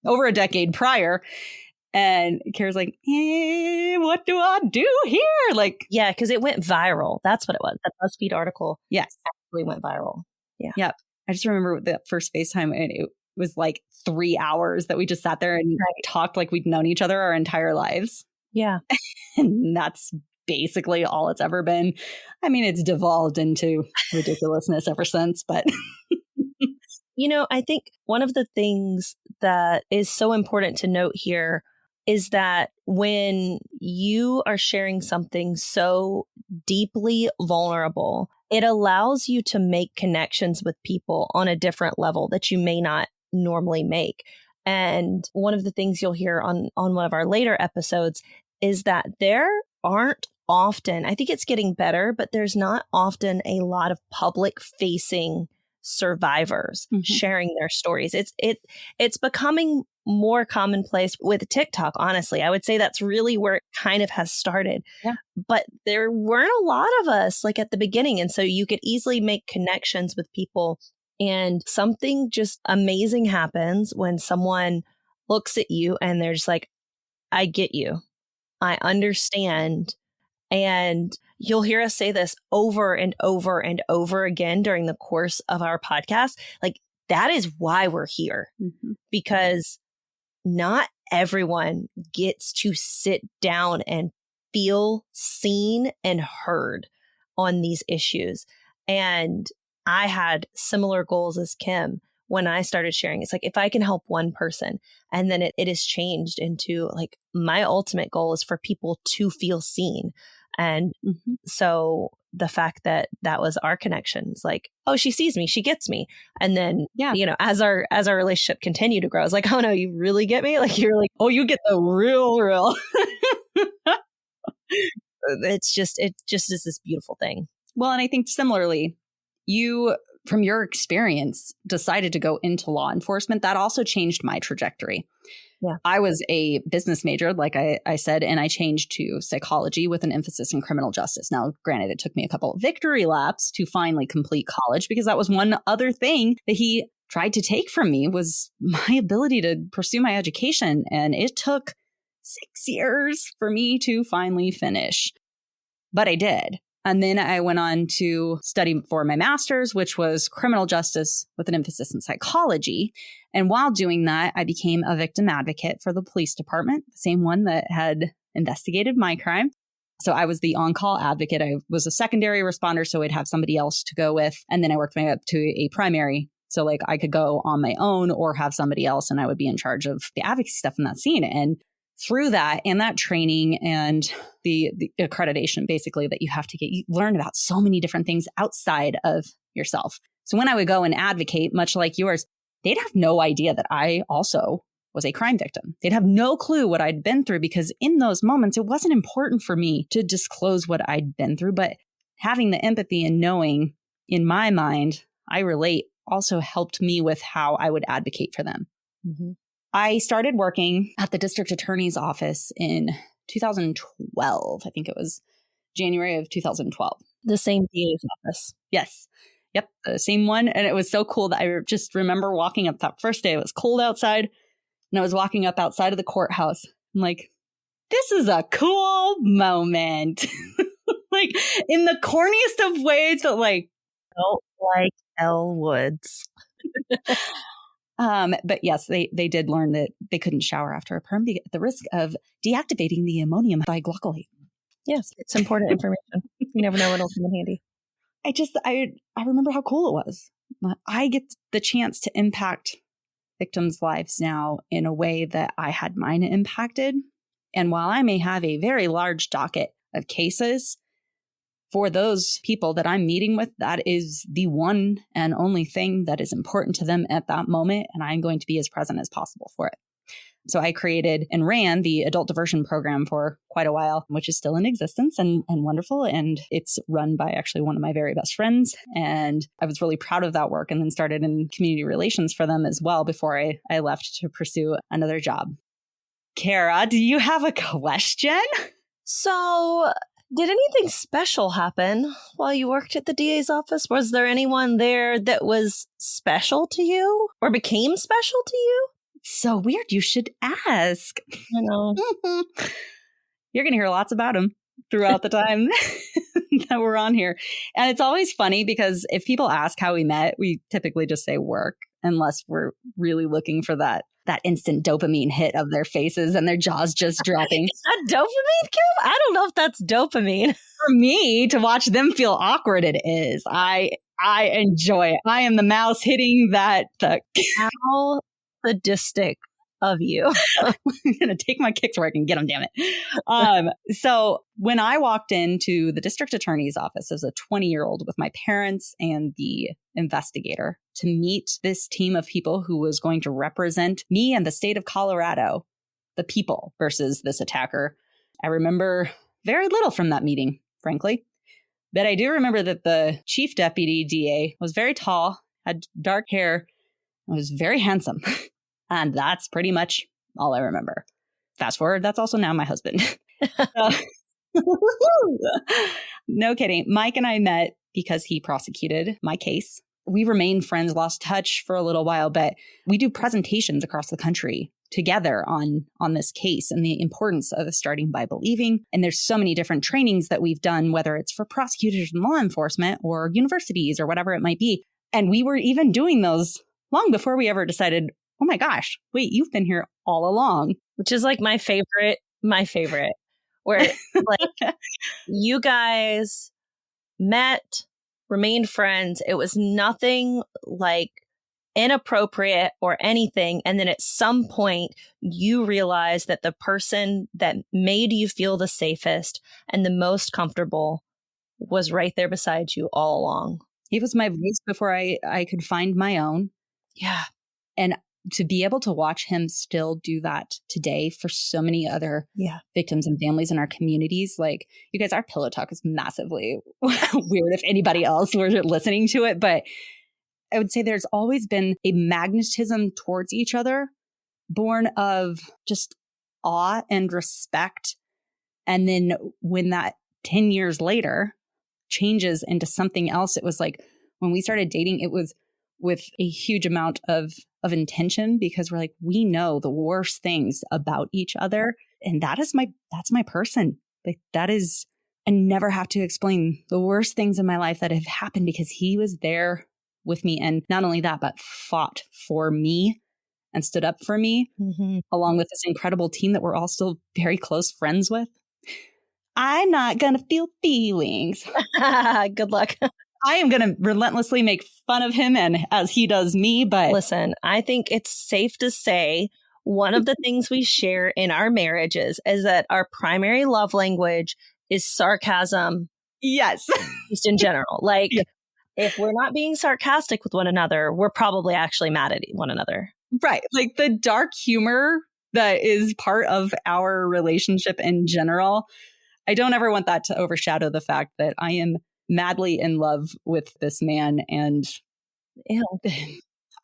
over a decade prior. And Kara's like, hey, what do I do here? Yeah, because it went viral. That's what it was. That BuzzFeed article. Yes. Actually went viral. Yeah. Yep. I just remember the first FaceTime and it was 3 hours that we just sat there and talked like we'd known each other our entire lives. Yeah. And that's basically all it's ever been. I mean, it's devolved into ridiculousness ever since, but I think one of the things that is so important to note here is that when you are sharing something so deeply vulnerable, it allows you to make connections with people on a different level that you may not normally make. And one of the things you'll hear on one of our later episodes is that there aren't often, I think it's getting better, but there's not often a lot of public facing survivors sharing their stories. It's becoming more commonplace with TikTok, honestly. I would say that's really where it kind of has started. Yeah. But there weren't a lot of us at the beginning. And so you could easily make connections with people. And something just amazing happens when someone looks at you and they're just like, I get you. I understand. And you'll hear us say this over and over and over again during the course of our podcast. That is why we're here, because not everyone gets to sit down and feel seen and heard on these issues. And I had similar goals as Kim when I started sharing. It's if I can help one person, and then it has changed into my ultimate goal is for people to feel seen. And so the fact that was our connections, oh, she sees me, she gets me. And then, as our relationship continued to grow, I was like, oh no, you really get me? You're like, oh, you get the real. It just is this beautiful thing. Well, and I think similarly, you, from your experience, decided to go into law enforcement. That also changed my trajectory. Yeah. I was a business major, like I said, and I changed to psychology with an emphasis in criminal justice. Now, granted, it took me a couple of victory laps to finally complete college, because that was one other thing that he tried to take from me, was my ability to pursue my education. And it took 6 years for me to finally finish. But I did. And then I went on to study for my master's, which was criminal justice with an emphasis in psychology. And while doing that, I became a victim advocate for the police department, the same one that had investigated my crime. So I was the on-call advocate. I was a secondary responder, so I'd have somebody else to go with. And then I worked my way up to a primary. So like I could go on my own or have somebody else, and I would be in charge of the advocacy stuff in that scene. And through that and that training and the accreditation, basically, that you have to get, you learn about so many different things outside of yourself. So when I would go and advocate, much like yours, they'd have no idea that I also was a crime victim. They'd have no clue what I'd been through, because in those moments, it wasn't important for me to disclose what I'd been through. But having the empathy and knowing in my mind, I relate, also helped me with how I would advocate for them. Mm-hmm. I started working at the district attorney's office in 2012. I think it was January of 2012. The same DA's office. Yes. Yep. The same one. And it was so cool that I just remember walking up that first day. It was cold outside, and I was walking up outside of the courthouse. I'm like, this is a cool moment. Like in the corniest of ways, but like, felt like Elle Woods. But yes, they did learn that they couldn't shower after a perm at the risk of deactivating the ammonium diglycolate. Yes, it's important information. You never know what'll come in handy. I remember how cool it was. I get the chance to impact victims' lives now in a way that I had mine impacted. And while I may have a very large docket of cases, for those people that I'm meeting with, that is the one and only thing that is important to them at that moment. And I'm going to be as present as possible for it. So I created and ran the adult diversion program for quite a while, which is still in existence and wonderful. And it's run by actually one of my very best friends. And I was really proud of that work, and then started in community relations for them as well before I left to pursue another job. Kara, do you have a question? So, did anything special happen while you worked at the DA's office? Was there anyone there that was special to you or became special to you? So weird. You should ask. I know. You're going to hear lots about him throughout the time that we're on here. And it's always funny because if people ask how we met, we typically just say work, unless we're really looking for that instant dopamine hit of their faces and their jaws just dropping. Is that dopamine, Kim? I don't know if that's dopamine. For me, to watch them feel awkward, it is. I enjoy it. I am the mouse hitting that. How sadistic of you. I'm going to take my kicks where I can get them, damn it. So when I walked into the district attorney's office as a 20-year-old with my parents and the investigator to meet this team of people who was going to represent me and the state of Colorado, the people versus this attacker, I remember very little from that meeting, frankly. But I do remember that the chief deputy DA was very tall, had dark hair, and was very handsome. And that's pretty much all I remember. Fast forward, that's also now my husband. No kidding. Mike and I met because he prosecuted my case. We remained friends, lost touch for a little while, but we do presentations across the country together on this case and the importance of starting by believing. And there's so many different trainings that we've done, whether it's for prosecutors and law enforcement or universities or whatever it might be. And we were even doing those long before we ever decided, oh my gosh, wait, you've been here all along. Which is like my favorite, where like you guys met, remained friends. It was nothing like inappropriate or anything. And then at some point you realized that the person that made you feel the safest and the most comfortable was right there beside you all along. He was my voice before I could find my own. Yeah. And to be able to watch him still do that today for so many other victims and families in our communities. Like, you guys, our pillow talk is massively weird if anybody else were listening to it. But I would say there's always been a magnetism towards each other, born of just awe and respect. And then when that 10 years later changes into something else, it was like when we started dating, it was with a huge amount of intention, because we're like, we know the worst things about each other. And that's my person. Like that is, I never have to explain the worst things in my life that have happened because he was there with me. And not only that, but fought for me and stood up for me, along with this incredible team that we're all still very close friends with. I'm not going to feel feelings. Good luck. I am going to relentlessly make fun of him and as he does me. But listen, I think it's safe to say one of the things we share in our marriages is that our primary love language is sarcasm. Yes. Just in general. Like, if we're not being sarcastic with one another, we're probably actually mad at one another. Right. Like the dark humor that is part of our relationship in general. I don't ever want that to overshadow the fact that I am madly in love with this man. And ew.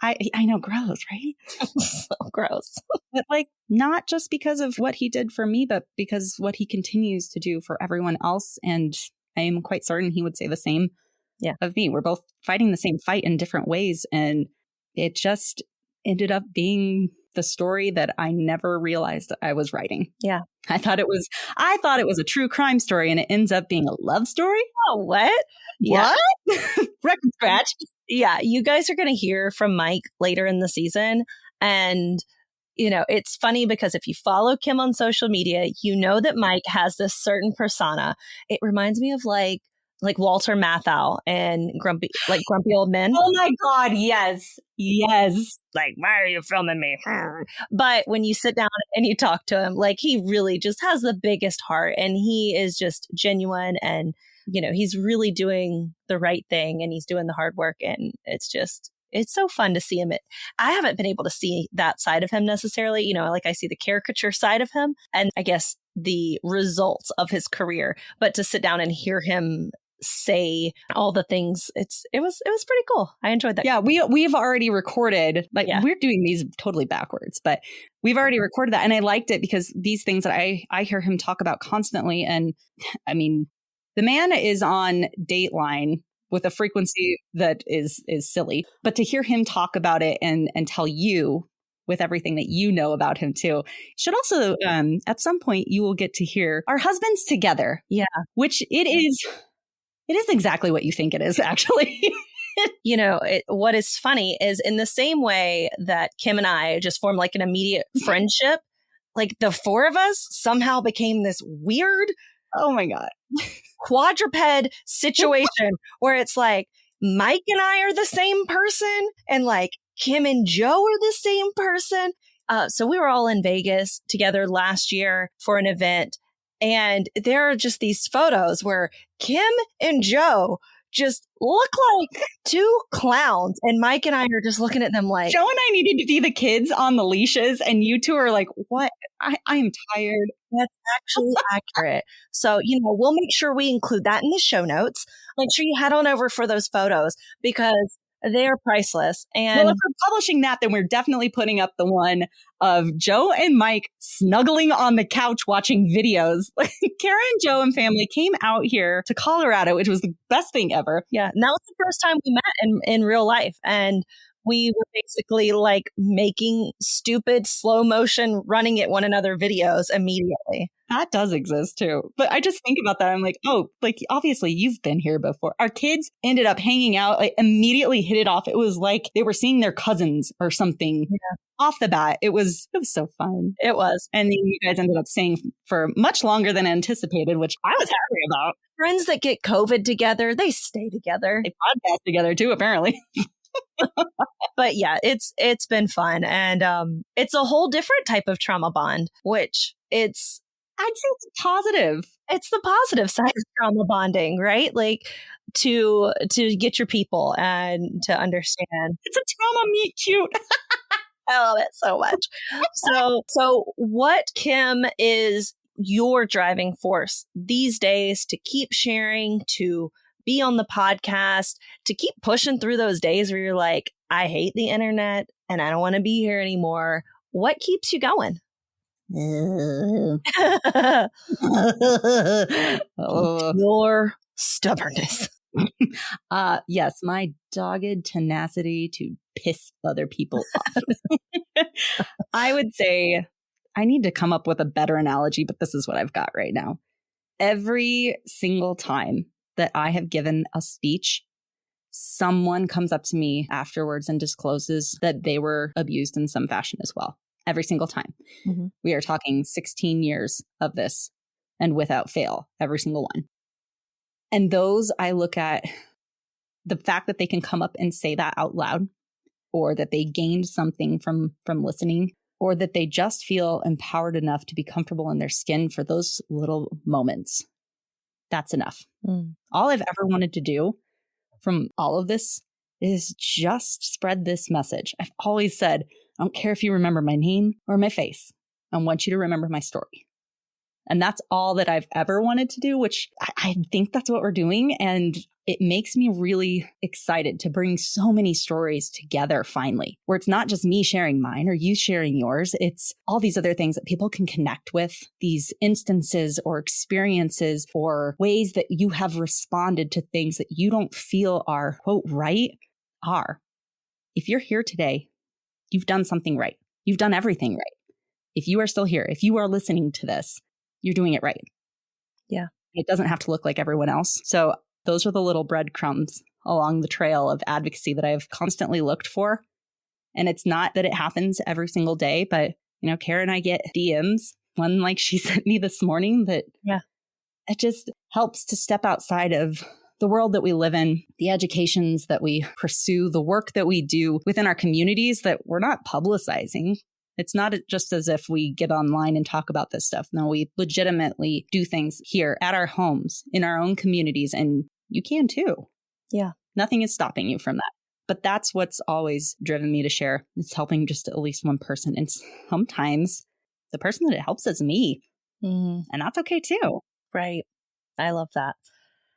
I know, gross, right? So gross. But like, not just because of what he did for me, but because what he continues to do for everyone else. And I am quite certain he would say the same of me. We're both fighting the same fight in different ways. And it just ended up being the story that I never realized I was writing. Yeah. I thought it was a true crime story, and it ends up being a love story. Oh, what? Yeah. What? Record scratch. Yeah. You guys are going to hear from Mike later in the season. And, you know, it's funny because if you follow Kim on social media, you know that Mike has this certain persona. It reminds me of like Walter Matthau and grumpy old men. Oh my God. Yes. Yes. Like, why are you filming me? But when you sit down and you talk to him, like he really just has the biggest heart and he is just genuine and, you know, he's really doing the right thing and he's doing the hard work. And it's so fun to see him. I haven't been able to see that side of him necessarily. You know, like I see the caricature side of him and I guess the results of his career, but to sit down and hear him say all the things, it was pretty cool. I enjoyed that. Yeah, we've already recorded, we're doing these totally backwards, but we've already recorded that. And I liked it because these things that I hear him talk about constantly. And I mean, the man is on Dateline with a frequency that is silly, but to hear him talk about it and tell you with everything that you know about him too. Should also, at some point, you will get to hear our husbands together. Yeah. Which it is exactly what you think it is, actually. You know, what is funny is in the same way that Kim and I just formed like an immediate friendship, like the four of us somehow became this weird, oh my God, quadruped situation where it's like Mike and I are the same person and like Kim and Joe are the same person. So we were all in Vegas together last year for an event. And there are just these photos where Kim and Joe just look like two clowns. And Mike and I are just looking at them like... Joe and I needed to be the kids on the leashes. And you two are like, what? I am tired. That's actually accurate. So, you know, we'll make sure we include that in the show notes. Make sure you head on over for those photos because they are priceless. And well, if we're publishing that, then we're definitely putting up the one of Joe and Mike snuggling on the couch watching videos. Kara and Joe and family came out here to Colorado, which was the best thing ever. Yeah. And that was the first time we met in real life. And we were basically like making stupid slow motion running at one another videos immediately. That does exist too. But I just think about that. I'm like, oh, like obviously you've been here before. Our kids ended up hanging out, like immediately hit it off. It was like they were seeing their cousins or something off the bat. It was so fun. It was. And then you guys ended up staying for much longer than anticipated, which I was happy about. Friends that get COVID together, they stay together. They podcast together too, apparently. But yeah, it's been fun. And it's a whole different type of trauma bond, which I'd say it's positive. It's the positive side of trauma bonding, right? Like to get your people and to understand. It's a trauma meet cute. I love it so much. So what, Kim, is your driving force these days to keep sharing, to be on the podcast, to keep pushing through those days where you're like, I hate the internet and I don't want to be here anymore? what keeps you going? Your stubbornness. Yes, my dogged tenacity to piss other people off. I would say I need to come up with a better analogy, but this is what I've got right now. Every single time that I have given a speech, someone comes up to me afterwards and discloses that they were abused in some fashion as well. Every single time. Mm-hmm. We are talking 16 years of this, and without fail, every single one. And those I look at the fact that they can come up and say that out loud, or that they gained something from listening, or that they just feel empowered enough to be comfortable in their skin for those little moments. That's enough. All I've ever wanted to do from all of this is just spread this message. I've always said, I don't care if you remember my name or my face. I want you to remember my story. And that's all that I've ever wanted to do, which I think that's what we're doing. And it makes me really excited to bring so many stories together finally, where it's not just me sharing mine or you sharing yours. It's all these other things that people can connect with, these instances or experiences or ways that you have responded to things that you don't feel are, quote, right, are. If you're here today, you've done something right. You've done everything right. If you are still here, if you are listening to this, you're doing it right. Yeah. It doesn't have to look like everyone else. So those are the little breadcrumbs along the trail of advocacy that I've constantly looked for. And it's not that it happens every single day, but, Kara and I get DMs, one like she sent me this morning, that it just helps to step outside of the world that we live in, the educations that we pursue, the work that we do within our communities that we're not publicizing. It's not just as if we get online and talk about this stuff. No, we legitimately do things here at our homes, in our own communities, and you can too. Yeah. Nothing is stopping you from that. But that's what's always driven me to share. It's helping just at least one person. And sometimes the person that it helps is me. Mm-hmm. And that's okay too. Right. I love that.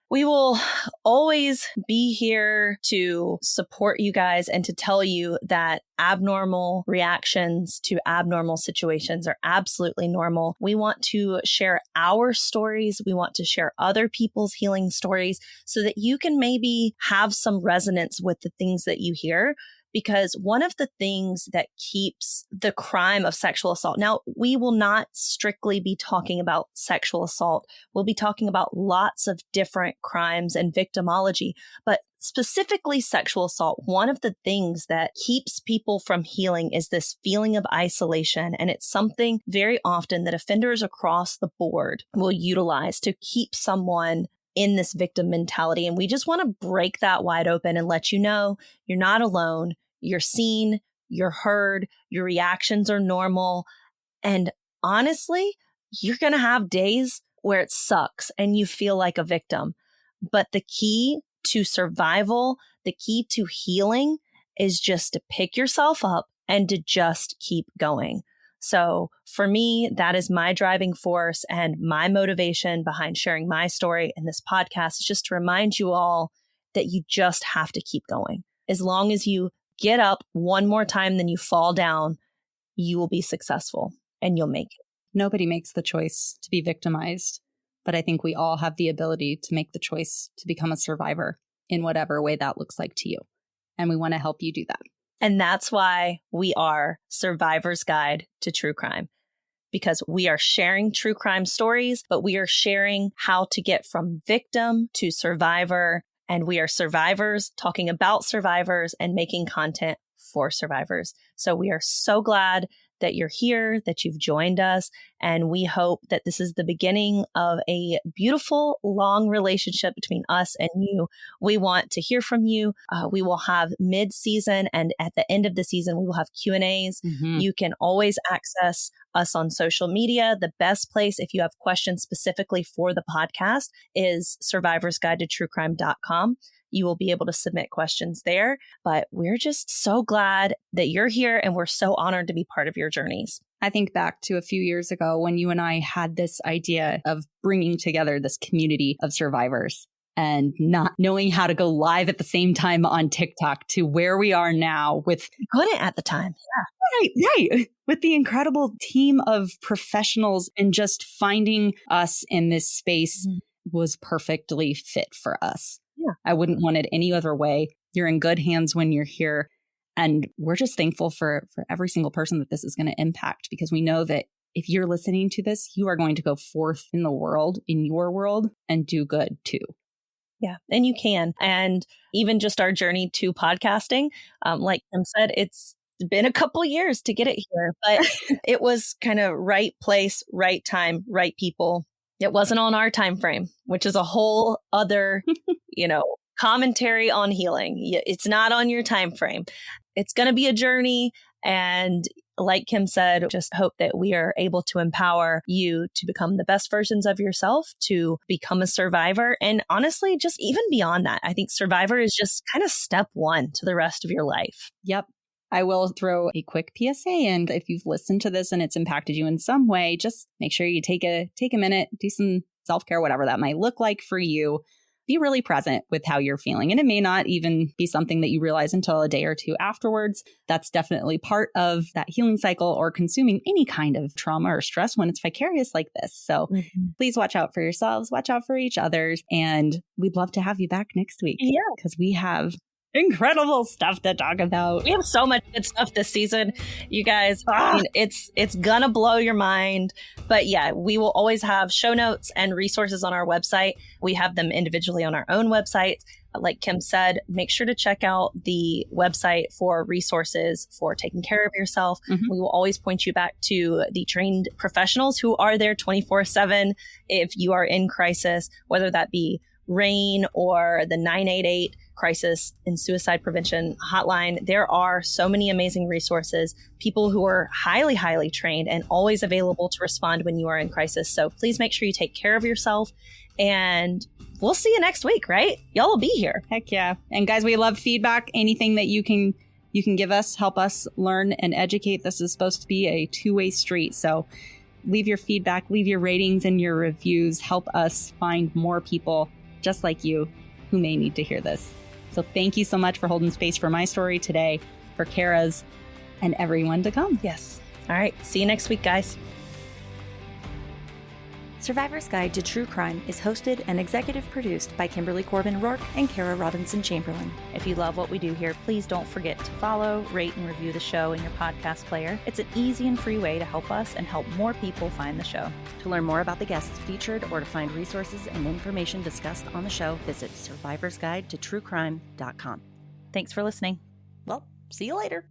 We will always be here to support you guys and to tell you that abnormal reactions to abnormal situations are absolutely normal. We want to share our stories. We want to share other people's healing stories so that you can maybe have some resonance with the things that you hear. Because one of the things that keeps the crime of sexual assault, now we will not strictly be talking about sexual assault. We'll be talking about lots of different crimes and victimology, but specifically sexual assault. One of the things that keeps people from healing is this feeling of isolation. And it's something very often that offenders across the board will utilize to keep someone in this victim mentality. And we just want to break that wide open and let you know you're not alone. You're seen, you're heard, your reactions are normal. And honestly, you're going to have days where it sucks and you feel like a victim. But the key to survival, the key to healing is just to pick yourself up and to just keep going. So for me, that is my driving force and my motivation behind sharing my story in this podcast is just to remind you all that you just have to keep going. As long as you get up one more time than you fall down, you will be successful and you'll make it. Nobody makes the choice to be victimized, but I think we all have the ability to make the choice to become a survivor in whatever way that looks like to you. And we want to help you do that. And that's why we are Survivor's Guide to True Crime, because we are sharing true crime stories, but we are sharing how to get from victim to survivor. And we are survivors talking about survivors and making content for survivors. So we are so glad that you're here, that you've joined us. And we hope that this is the beginning of a beautiful, long relationship between us and you. We want to hear from you. We will have mid-season and at the end of the season, we will have Q&As. Mm-hmm. You can always access us on social media. The best place, if you have questions specifically for the podcast, is survivorsguidetotruecrime.com. You will be able to submit questions there. But we're just so glad that you're here and we're so honored to be part of your journeys. I think back to a few years ago when you and I had this idea of bringing together this community of survivors. and not knowing how to go live at the same time on TikTok to where we are now with couldn't at the time. Right. With the incredible team of professionals and just finding us in this space was perfectly fit for us. Yeah. I wouldn't want it any other way. You're in good hands when you're here. And we're just thankful for every single person that this is going to impact, because we know that if you're listening to this, you are going to go forth in the world, in your world, and do good too. Yeah, and you can. And even just our journey to podcasting, like Kim said, it's been a couple years to get it here, but it was kind of right place, right time, right people. It wasn't on our time frame, which is a whole other, commentary on healing. It's not on your time frame. It's going to be a journey. And like Kim said, just hope that we are able to empower you to become the best versions of yourself, to become a survivor. And honestly, just even beyond that, I think survivor is just kind of step one to the rest of your life. Yep. I will throw a quick PSA. And if you've listened to this and it's impacted you in some way, just make sure you take a minute, do some self-care, whatever that might look like for you. Be really present with how you're feeling. And it may not even be something that you realize until a day or two afterwards. That's definitely part of that healing cycle, or consuming any kind of trauma or stress when it's vicarious like this. So please watch out for yourselves, watch out for each other. And we'd love to have you back next week. Yeah. Because we have incredible stuff to talk about. We have so much good stuff this season, you guys. I mean, it's gonna blow your mind. But yeah, we will always have show notes and resources on our website. We have them individually on our own website. Like Kim said, make sure to check out the website for resources for taking care of yourself. We will always point you back to the trained professionals who are there 24/7 if you are in crisis, whether that be RAIN or the 988 Crisis and Suicide Prevention Hotline. There are so many amazing resources, people who are highly, highly trained and always available to respond when you are in crisis. So please make sure you take care of yourself, and we'll see you next week, right? Y'all will be here. Heck yeah. And guys, we love feedback. Anything that you can give us, help us learn and educate. This is supposed to be a two-way street. So leave your feedback, leave your ratings and your reviews. Help us find more people just like you who may need to hear this. So thank you so much for holding space for my story today, for Kara's, and everyone to come. Yes. All right. See you next week, guys. Survivor's Guide to True Crime is hosted and executive produced by Kimberly Corban Rourke and Kara Robinson Chamberlain. If you love what we do here, please don't forget to follow, rate, and review the show in your podcast player. It's an easy and free way to help us and help more people find the show. To learn more about the guests featured or to find resources and information discussed on the show, visit survivorsguidetotruecrime.com. Thanks for listening. Well, see you later.